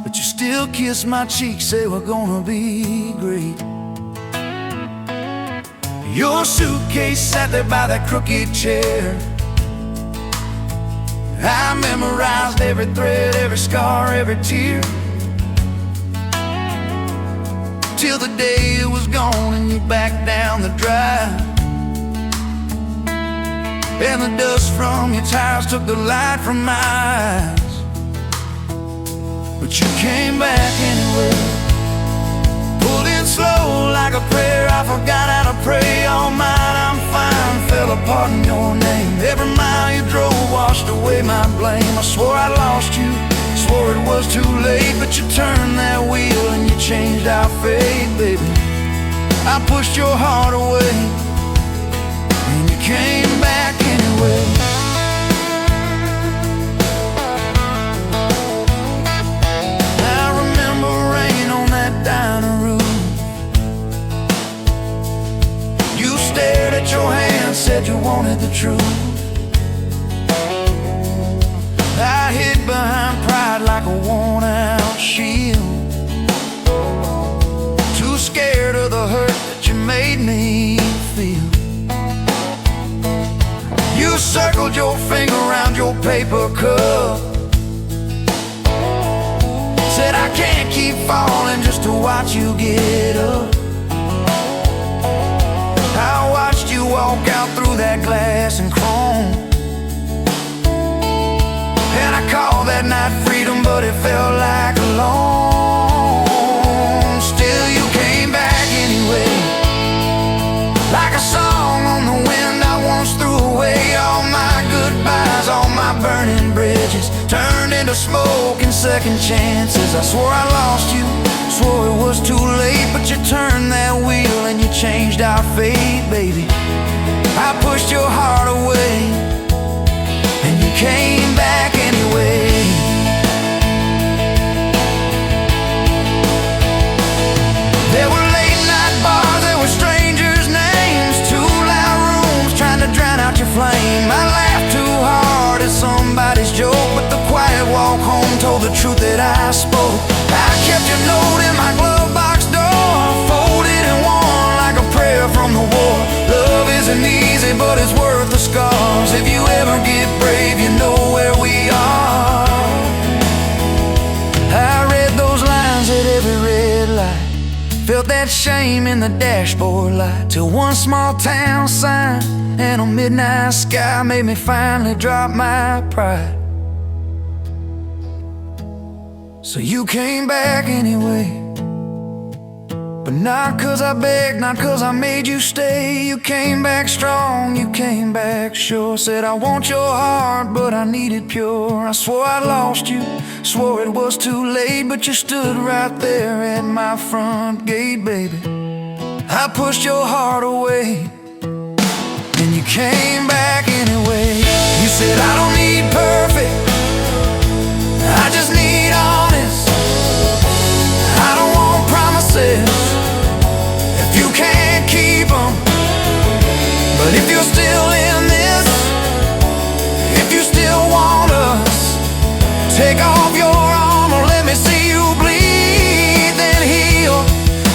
but you still kiss my cheek, say we're gonna be great. Your suitcase sat there by that crooked chair. I memorized every thread, every scar, every tear, till the day it was gone and you backed down the drive, and the dust from your tires took the light from my eyes. But you came back anyway, pulled in slow like a prayer. I forgot how to pray. All mine, I'm fine, fell apart in your name. Every mile you drove washed away my blame. I swore I lost you, swore it was too late, but you turned that wheel and you changed our fate, baby. I pushed your heart away and you came back anyway. I remember rain on that dining room. You stared at your hand, said you wanted the truth. I hid behind pride like a worn-out shield, too scared of the hurt that you made me feel. You circled your finger around your paper cup, said I can't keep falling just to watch you get up. I watched you walk out through that glass and chrome, and I called that night freedom, but it felt like alone. Still you came back anyway, like a song on the wind I once threw away. All my goodbyes, all my burning bridges turned into smoke and second chances. I swore I lost you, swore it was too late, but you turned that wheel and you changed our fate, baby. I pushed your heart away and you came back anyway. There were late night bars, there were strangers' names, too loud rooms trying to drown out your flame. I laughed too hard at somebody's joke, but the quiet walk home told the truth that I spoke. I kept your note in my glove box door, folded and worn like a prayer from the war. Love isn't easy, but it's worth the scars. If you ever get brave, you know where we are. I read those lines at every red light, felt that shame in the dashboard light, till one small town sign and a midnight sky made me finally drop my pride. So you came back anyway, but not 'cause I begged, not 'cause I made you stay. You came back strong, you came back sure. Said I want your heart, but I need it pure. I swore I lost you, swore it was too late, but you stood right there at my front gate, baby. I pushed your heart away and you came back anyway. You said I don't need perfect, I just need honest. I don't want promises if you can't keep them. But if you're still in this, if you still want us, take off your armor, let me see you bleed, then heal.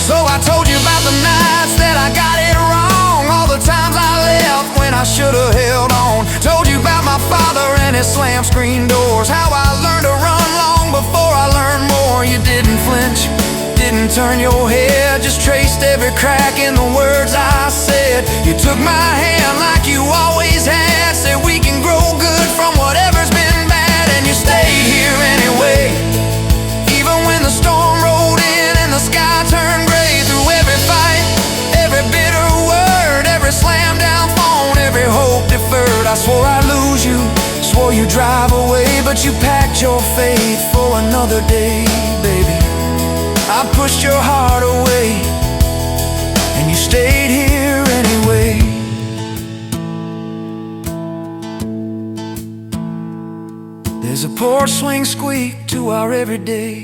So I told you about the nights that I got it wrong, all the times I left when I should've held on. Told you about my father and his slam screen doors, how I learned to run long before I learned more. You didn't flinch, didn't turn your head, just traced every crack in the words I said. You took my hand like you always had, said we can grow good from whatever's been bad, and you stayed here anyway. Even when the storm rolled in and the sky turned gray, through every fight, every bitter word, every slam down phone, every hope deferred. I swore I'd lose you, swore you'd drive away, but you packed your faith for another day, baby. I pushed your heart away and you stayed here anyway. There's a porch swing squeak to our everyday,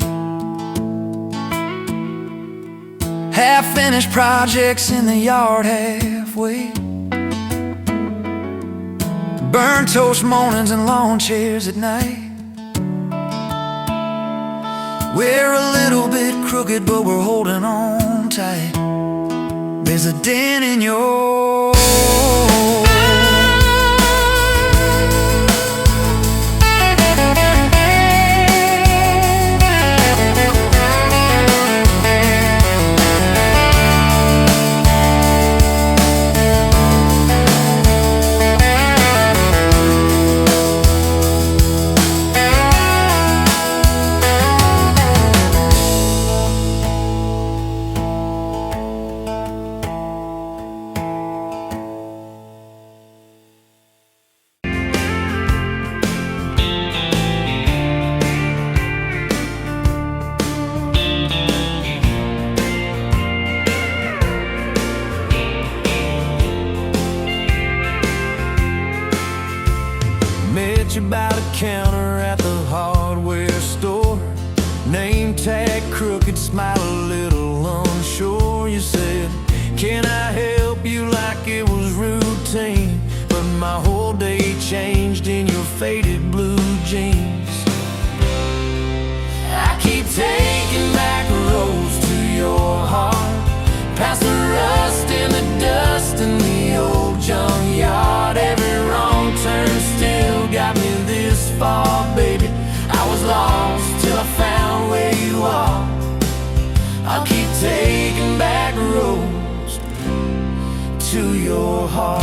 half-finished projects in the yard halfway. burnt toast mornings and lawn chairs at night. We're a little bit crooked, but we're holding on tight. There's a dent in your met you by the counter at the hardware store. Name tag crooked, smile a little unsure. You said, can I help you, like it was routine. But my whole day changed in your faded blue jeans. I keep taking back roads to your heart, past the rust and the dust in the old junkyard. Every wrong turn still got me this far, baby. I was lost till I found where you are. I'll keep taking back roads to your heart.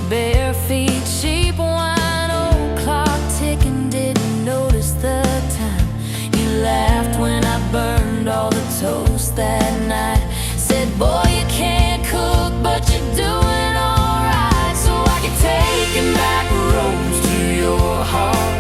Bare feet, cheap wine, old clock ticking, didn't notice the time. You laughed when I burned all the toast that night. Said, boy, you can't cook, but you're doing alright. So I keep taking back roads to your heart,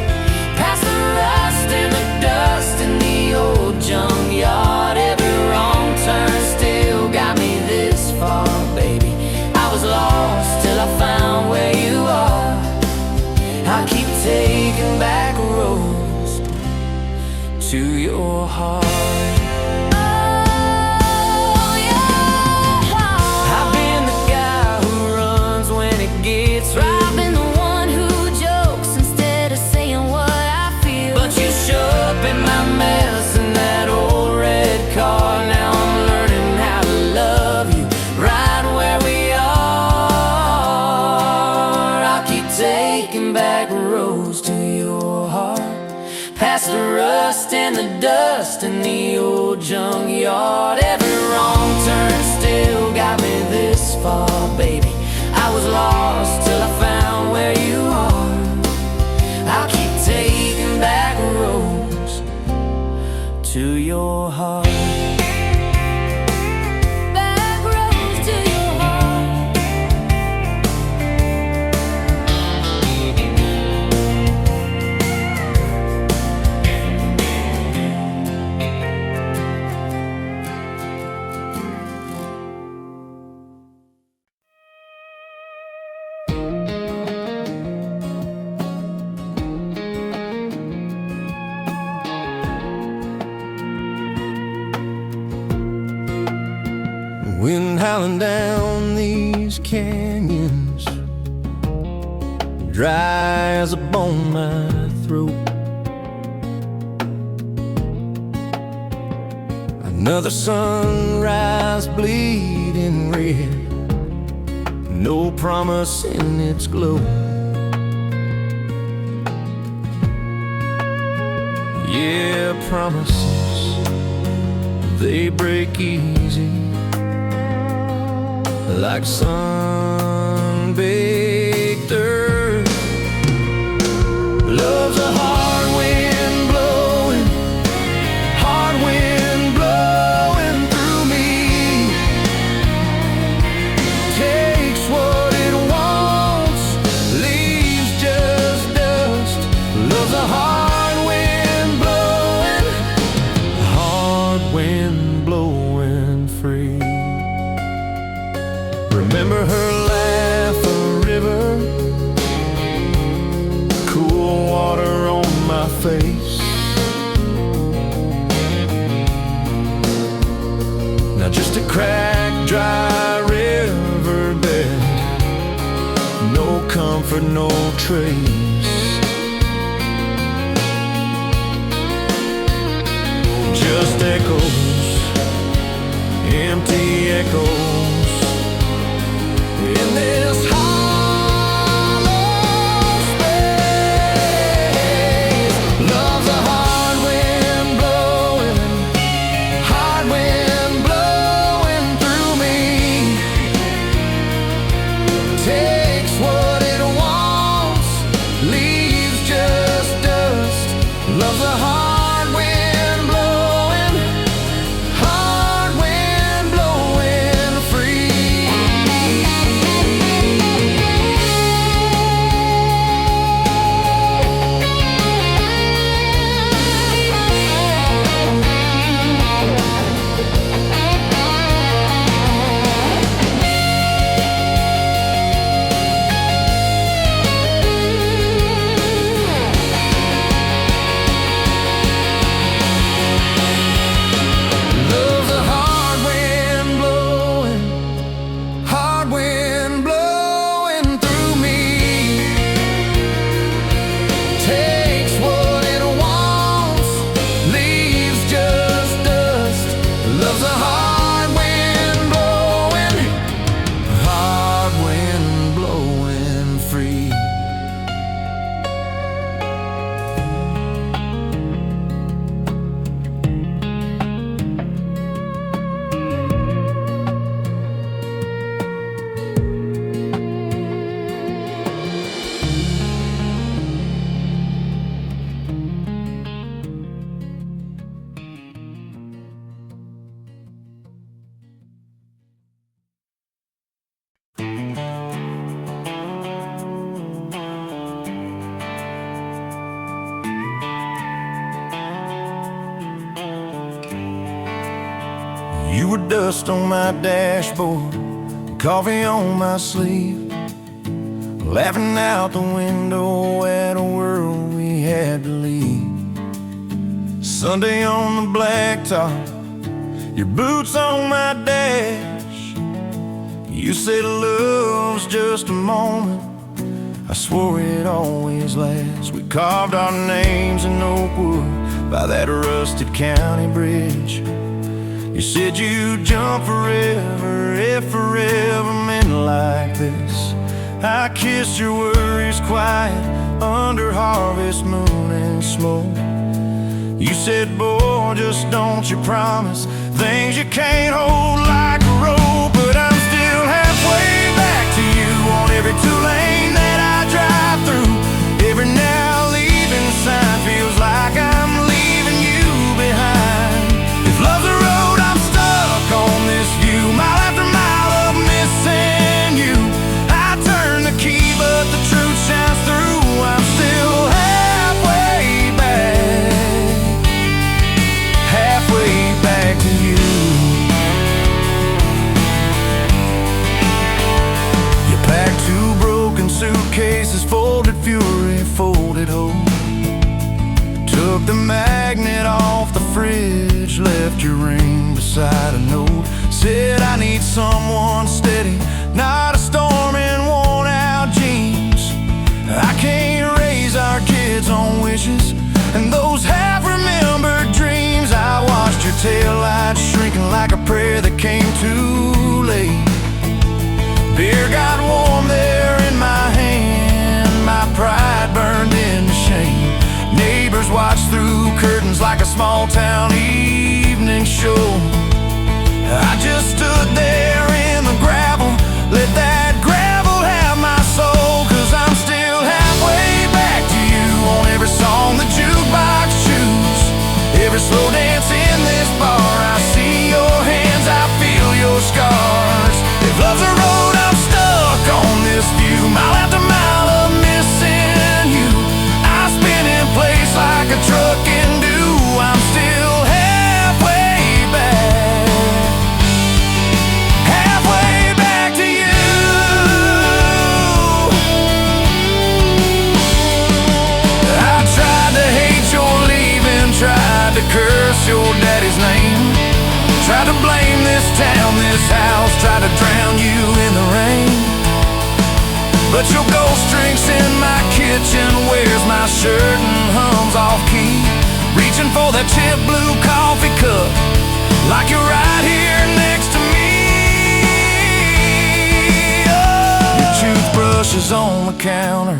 past the rust and the dust in the old junkyard. Every wrong turn still got me this far, baby. I was lost till I found where you are. I keep taking back roads to your heart. Oh, your heart. I've been the guy who runs when it gets real. I've been the one who jokes instead of saying what I feel. But you show up in my mess in that old red car. Now I'm learning how to love you right where we are. Taking back roads to your heart, past the rust and the dust in the old junkyard. Every wrong turn still got me this far, baby. I was lost till I found where you are. I'll keep taking back roads to your heart. Wind howling down these canyons, dry as a bone my throat. Another sunrise bleeding red, no promise in its glow. Yeah, promises, they break easy, like sun-baked earth. Love's a hard wind blowing, hard wind blowing through me. Takes what it wants, leaves just dust. Love's a hard wind blowing free. Remember her laugh, a river, cool water on my face. trace. Just echoes, empty echoes in this hollow space. Love's a hard wind blowing, hard wind blowing through me. Takes what it wants, leaves just dust. Love's a hard wind blowing, hard wind blowing free. Love's a hard wind blowing, hard wind blowing through me. Takes what it wants, leaves just dust. Love's a hard wind blowing free. You were dust on my dashboard, coffee on my sleeve, laughing out the window at a world we had to leave. Sunday on the blacktop, your boots on my dash. You said love's just a moment, I swore it always lasts. We carved our names in oak wood by that rusted county bridge. You said you'd jump forever if forever meant like this. I kissed your worries quiet under harvest moon and smoke. You said, boy, just don't you promise things you can't hold like a rope. But I'm still halfway back to you on every two-lane that I drive through. Every now leaving sign feels like I'm leaving you behind. If love's a road, I'm stuck on this view, mile after mile of missing you. I turn the key, but the truth shines through. I'm still halfway back to you. You packed two broken suitcases, folded fury, folded hope. Took the magnet off the fridge, left your ring beside a note. Said I need someone steady, not a storm in worn out jeans. I can't raise our kids on wishes and those half-remembered dreams. I watched your taillights shrinking like a prayer that came too late. Beer got warm there in my hand, my pride burned into shame. Neighbors watched through curtains like a small-town evening show. I just stood there in the gravel, let that gravel have my soul. 'Cause I'm still halfway back to you on every song the jukebox choose. Every slow dance in this bar, I see your hands, I feel your scars. If love's a road, I'm stuck on this view, mile after mile of missing you. I spin in place like a truck can do. I'm still halfway back to you. I tried to hate your leaving, tried to curse your daddy's name, tried to blame this town, this house, tried to drown you in the rain. But your ghost drinks in my kitchen kitchen, wears my shirt and hums off key, reaching for that chip blue coffee cup, like you're right here next to me. Oh. Your toothbrush is on the counter,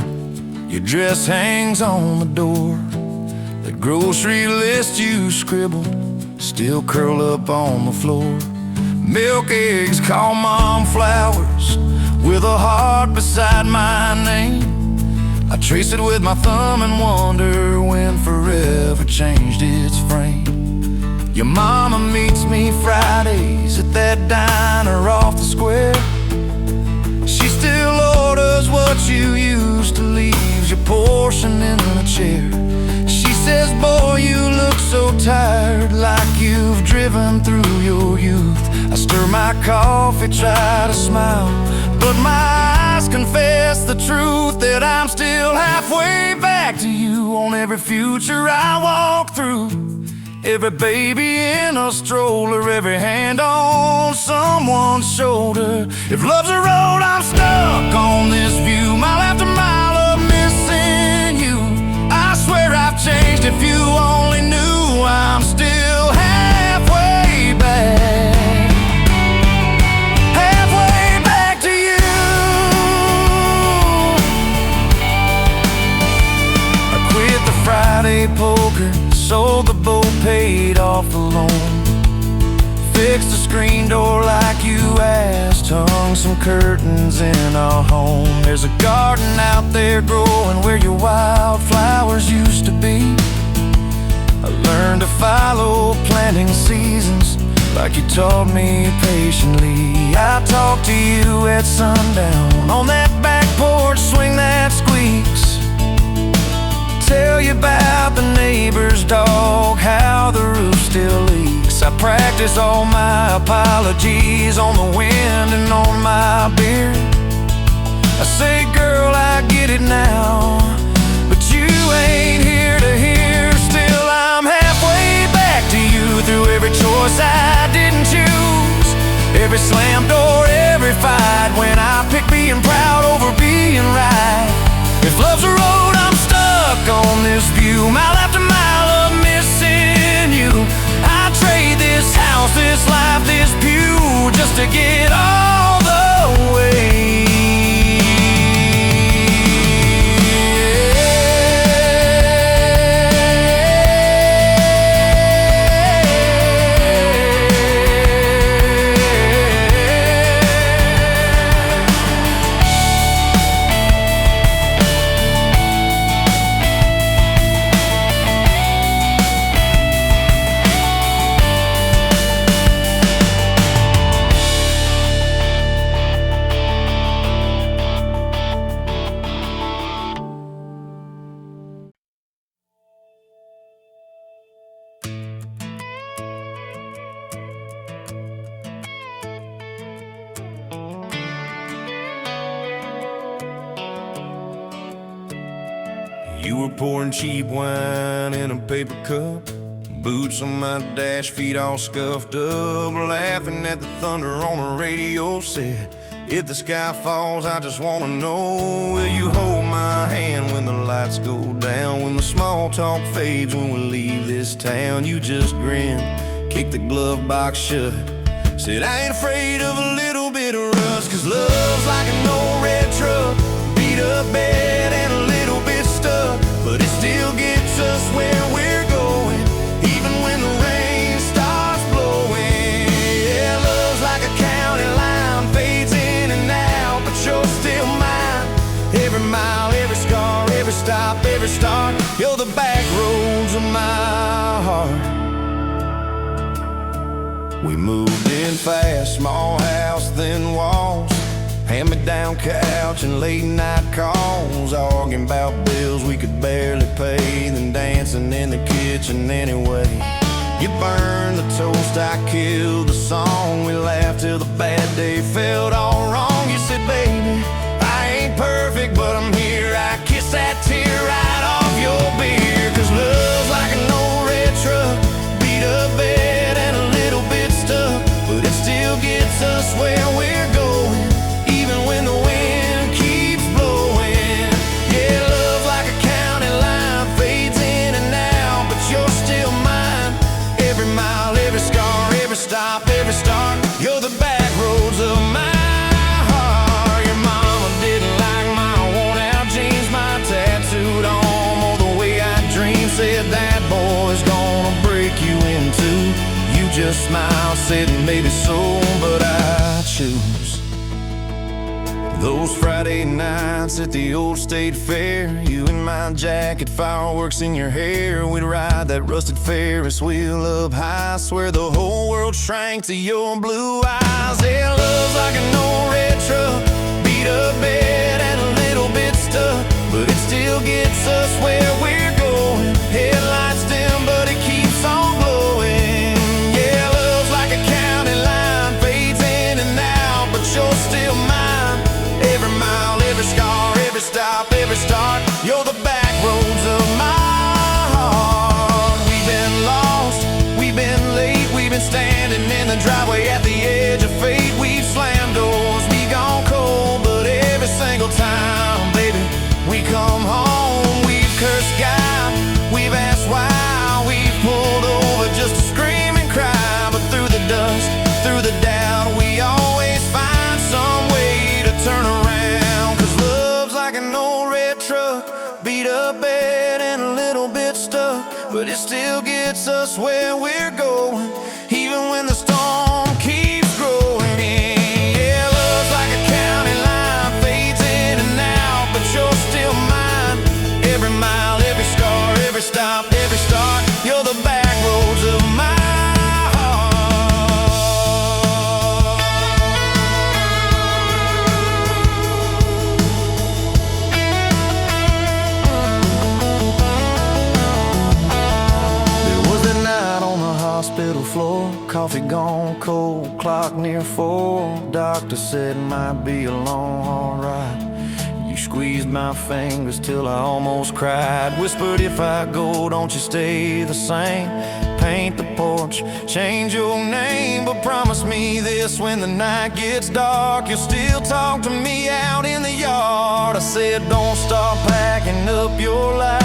your dress hangs on the door. The grocery list you scribbled still curl up on the floor. Milk, eggs, call mom flowers, with a heart beside my name. I trace it with my thumb and wonder when forever changed its frame. Your mama meets me Fridays at that diner off the square. She still orders what you used to, leaves your portion in the chair. She says, boy, you look so tired, like you've driven through your youth. I stir my coffee, try to smile, but my eyes confess the truth, that I'm still halfway back to you on every future I walk through. Every baby in a stroller, every hand on someone's shoulder. If love's a road, I'm stuck on this view, mile after mile of missing you. I swear I've changed, if you only knew. I'm still halfway back, halfway back to you. I quit the Friday poker, sold the boat, paid off the loan, fixed the screen door like you asked, hung some curtains in our home. There's a garden out there growing where your wildflowers used to be. I learned to follow planting seasons like you taught me patiently. I talk to you at sundown on that back porch, swing that squeaks, tell you about the neighbor's dog, how the roof still leaks. I practice all my apologies on the wind and on my beard. I say, girl, I get it now, but you ain't here to hear. Still, I'm halfway back to you, through every choice I didn't choose, every slam door, every fight, when I pick being proud over being right. If love's a road, I'm stuck on this view, mile after mile of missing you. I trade this house, this life, this pew, just to get all the way. You were pouring cheap wine in a paper cup, boots on my dash, feet all scuffed up, laughing at the thunder on the radio set. If the sky falls, I just wanna know, will you hold my hand when the lights go down, when the small talk fades, when we leave this town? You just grin, kick the glove box shut, said I ain't afraid of a little bit of rust, 'cause love's like an old red truck, beat up bed and a little bit stuck, but it still gets us where we're going, even when the rain starts blowing. Yeah, love's like a county line, fades in and out, but you're still mine. Every mile, every scar, every stop, every start, you're the back roads of my heart. We moved in fast, small house, thin walls, hand-me-down couch and late-night calls, arguing about bills we could barely pay, then dancing in the kitchen anyway. You burned the toast, I killed the song, we laughed till the bad day felt all wrong. You said, baby, I ain't perfect, but I'm here. I kiss that tear right off your beer, 'cause love's like an old red truck, beat up bed and a little bit stuck, but it still gets us where we're going, even when the wind keeps blowing. Yeah, love just smiled, said maybe so, but I choose those Friday nights at the old state fair. You in my jacket, fireworks in your hair. We'd ride that rusted Ferris wheel up high. Swear the whole world shrank to your blue eyes. Yeah, love's like an old red truck, beat up bed and a little bit stuck, but it still gets us where we're going. Headlights dim, but it keeps on glowing. Yeah, love's like a county line, fades in and out, but you're still mine. Every mile, every scar, every stop, every start, you're the back roads of my heart. We've been lost, we've been late, we've been standing in the driveway at the edge of fate. We've slammed doors, we gone cold, but every single time, baby, we come home. We've cursed God, we've asked why, we've pulled over just to scream and cry. But through the dust, through the doubt, we always find some way to turn around. 'Cause love's like an old red truck, beat up bed and a little bit stuck, but it still gets us where we're going, even when the storm keeps growing. Yeah, love's like a county line, fades in and out, but you're still mine. Every mile, every scar, every stop, every start, you're the back roads of my hospital floor, coffee gone cold, clock near 4. Doctor said might be a long, hard ride. You squeezed my fingers till I almost cried. Whispered, if I go, don't you stay the same. Paint the porch, change your name, but promise me this: when the night gets dark, you'll still talk to me out in the yard. I said, don't stop packing up your life.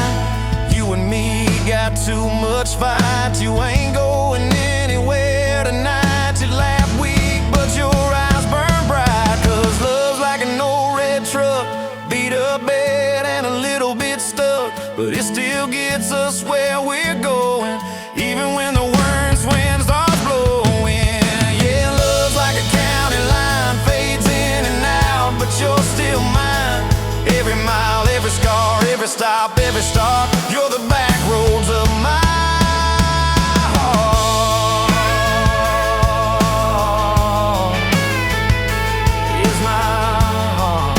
You and me got too much fight. You ain't going anywhere tonight. You laugh weak, but your eyes burn bright. 'Cause love's like an old red truck, beat up bed and a little bit stuck, but it still gets us where we're going, even when the worst wind starts blowing. Yeah, love's like a county line, fades in and out, but you're still mine. Every mile, every scar, every stop, every start, you're the back roads of my heart. Is my heart.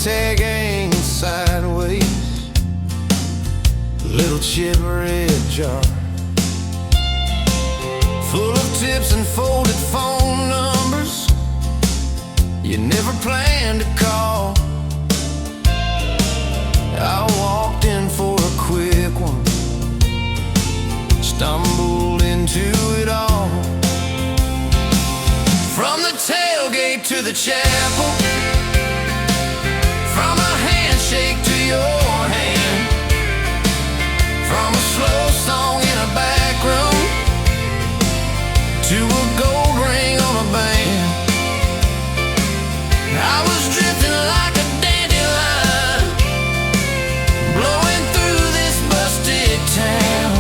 Tag hanging sideways, little chip red jar full of tips and folded phone numbers you never planned to call. I walked in for a quick one, stumbled into it all. From the tailgate to the chapel, from a handshake to your hand, from a slow song in a back room to a gold ring on a band. I was drifting like a dandelion, blowing through this busted town.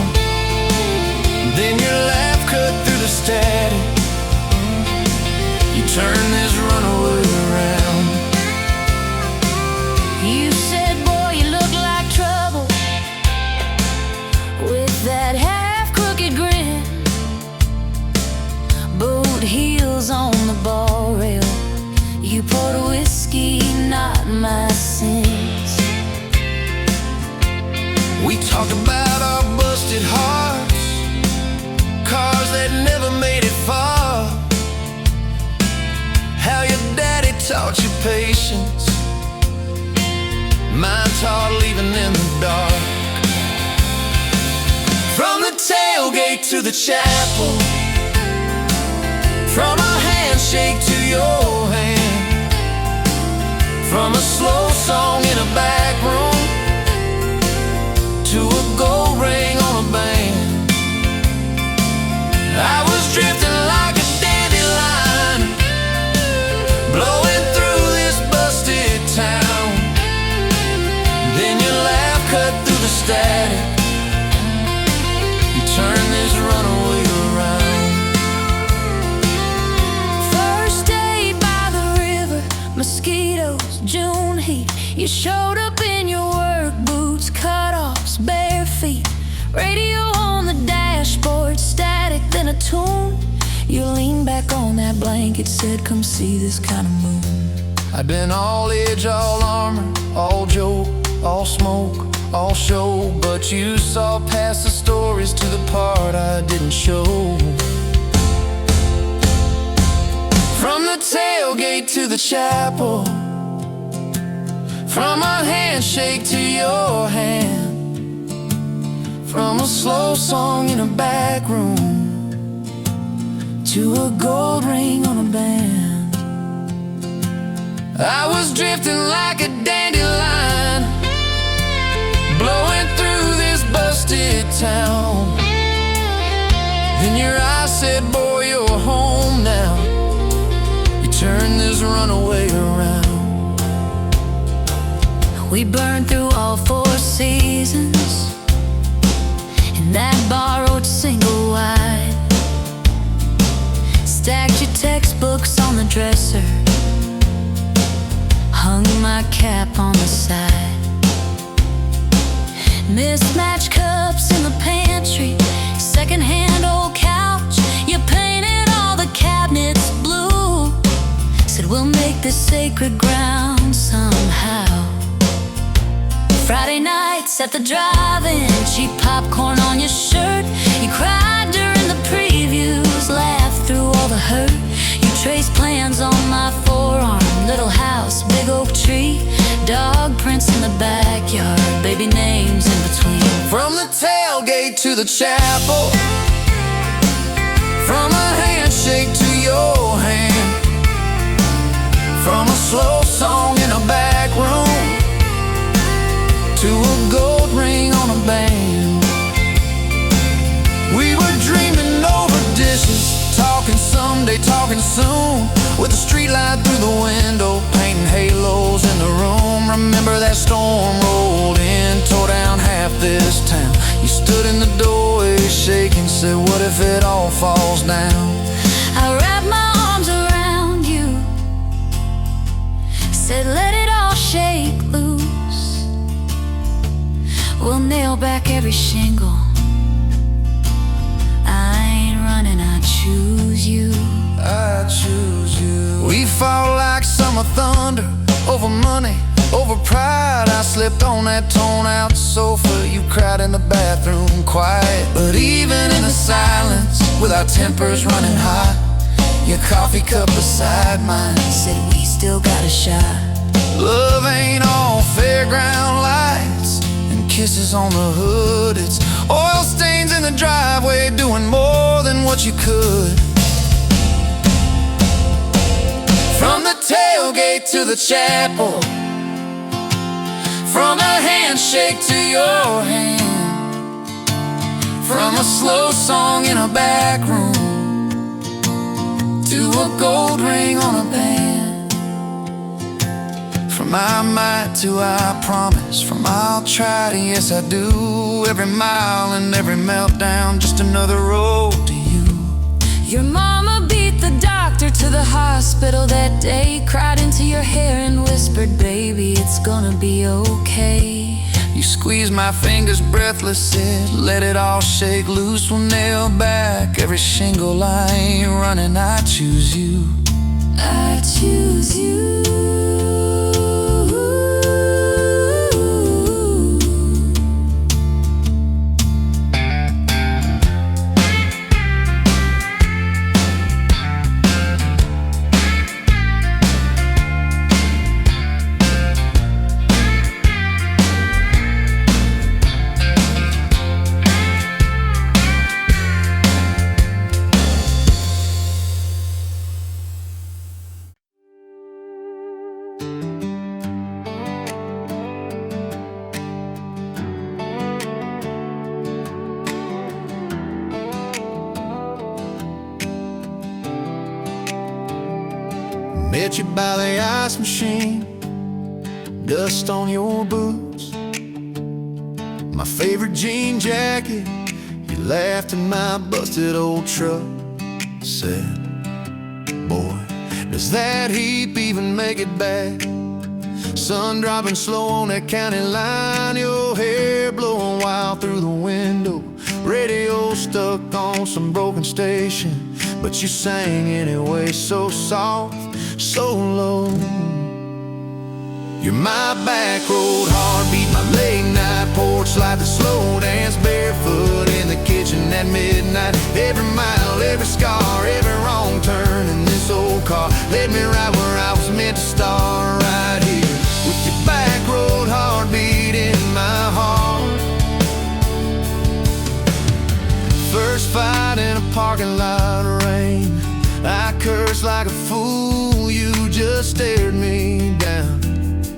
Then your laugh cut through the static, you turned this runaway around. You said, boy, you look like trouble, with that half-crooked grin, boot heels on the bar rail. You poured whiskey, not my sins. We talked about our busted hearts, cars that never made it far, patience, mine taught leaving in the dark. From the tailgate to the chapel, from a handshake to your hand, from a slow song in a back room to a gold ring on a band. I was drifting like a dandelion, blowing through this busted town. Then your laugh cut through the static, you turned this runaway around. First day by the river, mosquitoes, June heat. You showed up in your work boots, cutoffs, bare feet. Radio on the dashboard, static, then a tune. You leaned back on that blanket, said, come see this kind of moon. I'd been all edge, all armor, all joke, all smoke, all show, but you saw past the stories to the part I didn't show. From the tailgate to the chapel, from a handshake to your hand, from a slow song in a back room to a gold ring on a band. I was drifting like a dandelion, blowing through this busted town. Then your eyes said, boy, you're home now. You turned this runaway around. We burned through all 4 seasons in that borrowed single wide. Stacked your textbooks on the dresser, hung my cap on the side. Mismatched cups in the pantry, secondhand old couch. You painted all the cabinets blue, said we'll make this sacred ground somehow. Friday nights at the drive-in, cheap popcorn on your shirt. You cried during the previews, laughed through all the hurt. You traced plans on my forearm, little house, big oak tree, dog prints in the backyard, baby names in between. From the tailgate to the chapel, from a handshake to your hand, from a slow song in a back room to a gold ring on a band. We were dreaming over dishes, talking someday, talking soon, with a street light through the window, painting halos in the room. Remember that storm rolled in, tore down half this town. You stood in the doorway shaking, said, what if it all falls down? I wrapped my arms around you, said let it all shake loose. We'll nail back every shingle. I ain't running, I choose you. I choose you. We fought like summer thunder, over money, over pride. I slipped on that torn-out sofa, you cried in the bathroom quiet. But even in the silence, with our tempers running hot, your coffee cup beside mine Said we still got a shot. love ain't all fairground lights and kisses on the hood. It's oil stains in the driveway, doing more than what you could. From the tailgate to the chapel, from a handshake to your hand, from a slow song in a back room to a gold ring on a band. From I might to I promise, from I'll try to yes I do. Every mile and every meltdown, just another road to you. Your mama beat the doctor to the hospital that day, cried into your hair and whispered, baby, it's gonna be okay. You squeezed my fingers breathless, said, let it all shake loose. We'll nail back every shingle. I ain't running, I choose you. I choose you. Met you by the ice machine, dust on your boots, my favorite jean jacket. You laughed at my busted old truck. Said, boy, does that heap even make it back? Sun dropping slow on that county line, your hair blowing wild through the window, radio stuck on some broken station, but you sang anyway, so soft, so low. You're my back road heartbeat, my late night porch light, the slow dance barefoot in the kitchen at midnight. Every mile, every scar, every wrong turn in this old car led me right where I was meant to start, right here with your back road heartbeat in my heart. First fight in a parking lot of rain, I cursed like a fool, you just stared me down.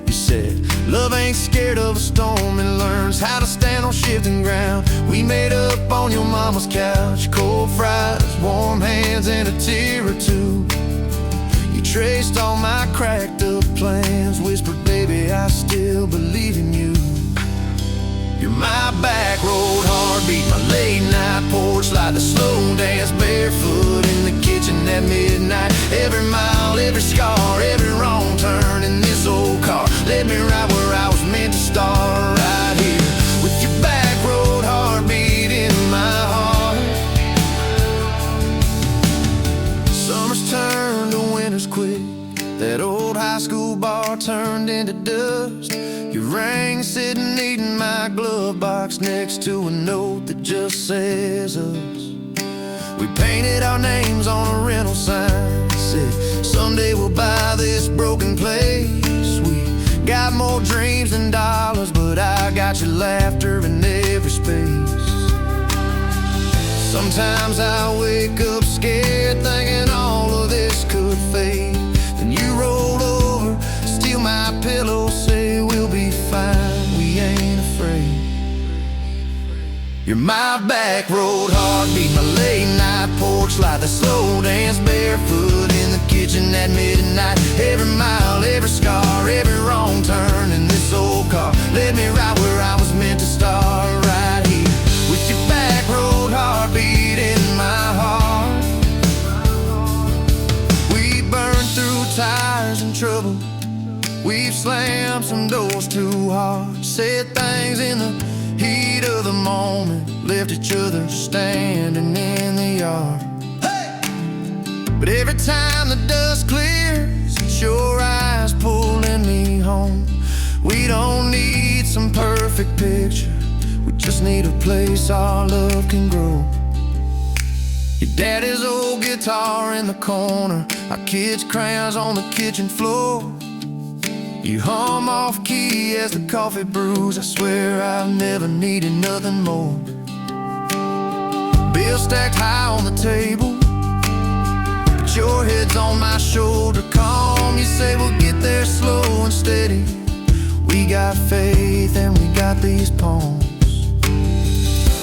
You said, love ain't scared of a storm, it learns how to stand on shifting ground. We made up on your mama's couch, cold fries, warm hands, and a tear or two. You traced all my cracked up plans, whispered, baby, I still believe in you. You're my back road heartbeat, my late night porch light, the slow dance barefoot in the kitchen at midnight. Every mile, every scar, every wrong turn in this old car led me right where I was meant to start, right here with your back road heartbeat in my heart. Summers turned to winters quick, that old high school bar turned into dust. Your ring sitting neat in my glove box next to a note that just says us. We painted our names on a rental sign, said someday we'll buy this broken place. We got more dreams than dollars, but I got your laughter in every space. Sometimes I wake up scared, thinking all of this could fade. Then you roll over, steal my pillow, say we'll be fine, we ain't afraid. You're my back road heartbeat, my late night porch light, the slow dance barefoot in the kitchen at midnight. Every mile, every scar, every wrong turn in this old car led me right where I was meant to start, right here with your back road heartbeat in my heart. We burned through tires and trouble, we've slammed some doors too hard, said things in the heat of the moment, left each other standing in the yard. Hey! But every time the dust clears, it's your eyes pulling me home. We don't need some perfect picture, we just need a place our love can grow. Your daddy's old guitar in the corner, our kids' crayons on the kitchen floor. You hum off key as the coffee brews, I swear I've never needed nothing more. Bills stacked high on the table, but your head's on my shoulder, calm. You say we'll get there slow and steady. We got faith and we got these palms.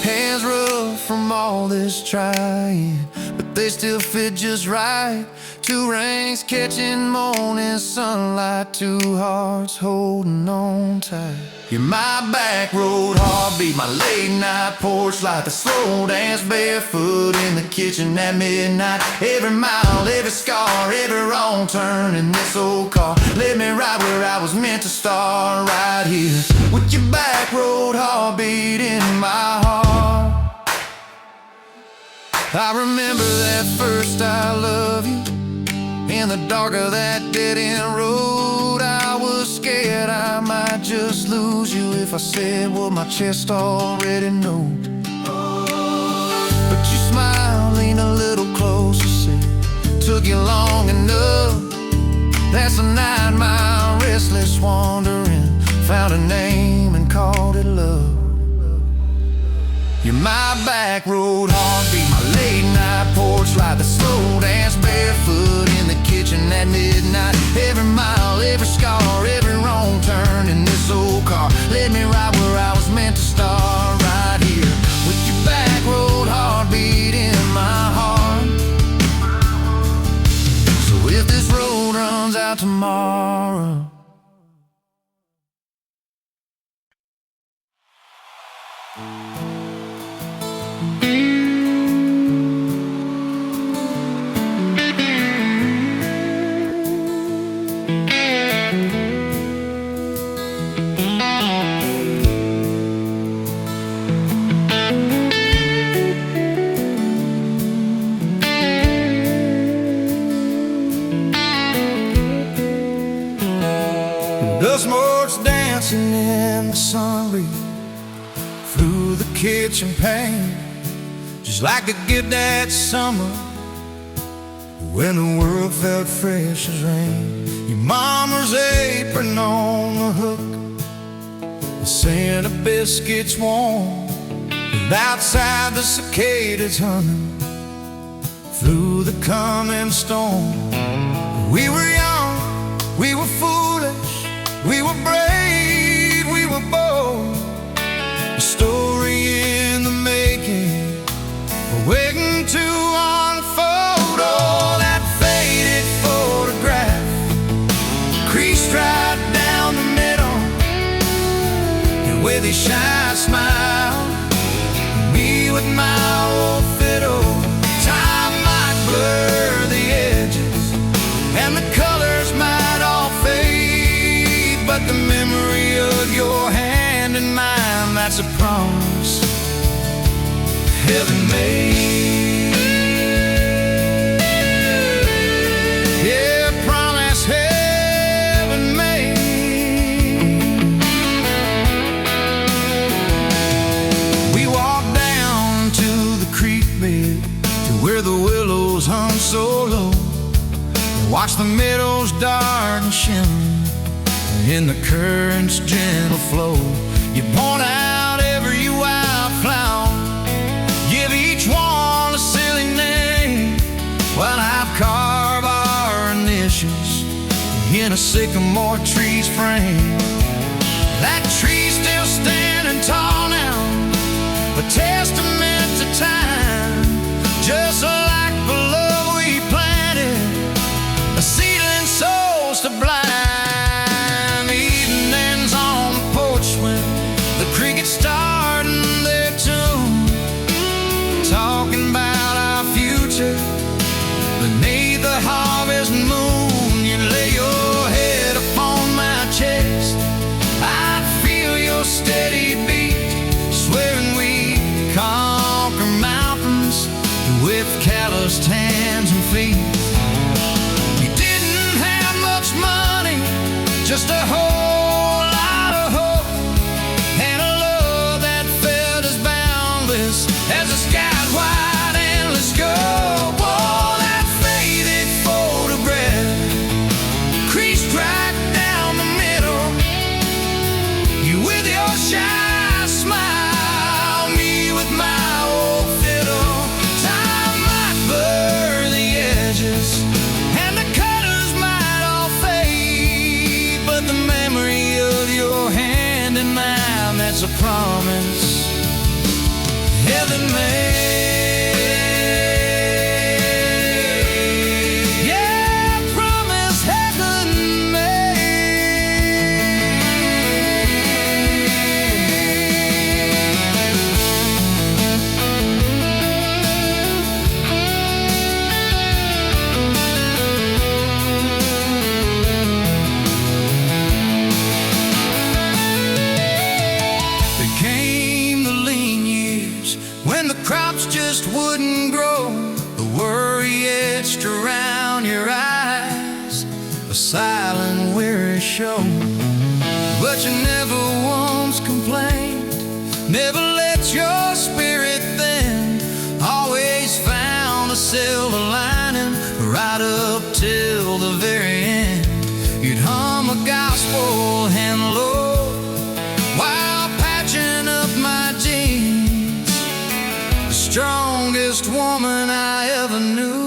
Hands rough from all this trying, but they still fit just right. Two rings catching morning sunlight, two hearts holding on tight. You're my back road heartbeat, my late night porch light, the slow dance barefoot in the kitchen at midnight. Every mile, every scar, every wrong turn in this old car led me right where I was meant to start, right here with your back road heartbeat in my heart. I remember that first I love you, in the dark of that dead-end road. I was scared I might just lose you if I said what my chest already knows. But you smiled, leaned a little closer, said, took you long enough. That's a 9-mile restless wandering, found a name and called it love. You're my back road heartbeat, my late night porch light, the slow dance barefoot in the kitchen at midnight. Every mile, every scar, every wrong turn in this old car led me right where I was meant to start, right here with your back road heartbeat in my heart. So if this road runs about tomorrow. Dust motes dancing in the sun breeze through the kitchen pane, just like the gift that summer when the world felt fresh as rain. Your mama's apron on the hook, the scent of biscuits warm, and outside the cicadas humming through the coming storm. We were young, we were foolish, we were brave, we were bold. A story in the making, waiting to unfold. Oh, that faded photograph, creased right down the middle, and with a shy smile, me with my old fiddle. Time might blur the edges, and the colors might all fade, but the memory of your hand in mine, that's a promise heaven made. Yeah, promise heaven made. We walked down to the creek bed, to where the willows hung so low, watch the meadows dark and shimmer in the current's gentle flow. You point out every wildflower, give each one a silly name, while I've carved our initials in a sycamore tree's frame. That tree's still standing tall now, a testament to time, just like the love we planted, a seedling souls to blind. Evenings on the porch when the crickets starting their tune, talking about our future beneath the harvest moon. You lay your head upon my chest, I feel your steady beat, swearing we conquer mountains with calloused hands and feet. We didn't have much money, just a whole lot of hope, and a love that felt as boundless as the sky's wide endless scope. Oh, that faded photograph, creased right down the middle, you with your shy smile, me with my old fiddle. Time might blur the edges, and the colors might all fade, but the memory of your hand in mine, that's a promise heaven made. Yeah, promise heaven made. There came the lean years when the crops just wouldn't grow, the worry etched around your eyes, a silent weary show. But you never once complained, never let your spirit bend, always found a silver lining right up till the very end. You'd hum a gospel hand low while patching up my jeans, the strongest woman I ever knew.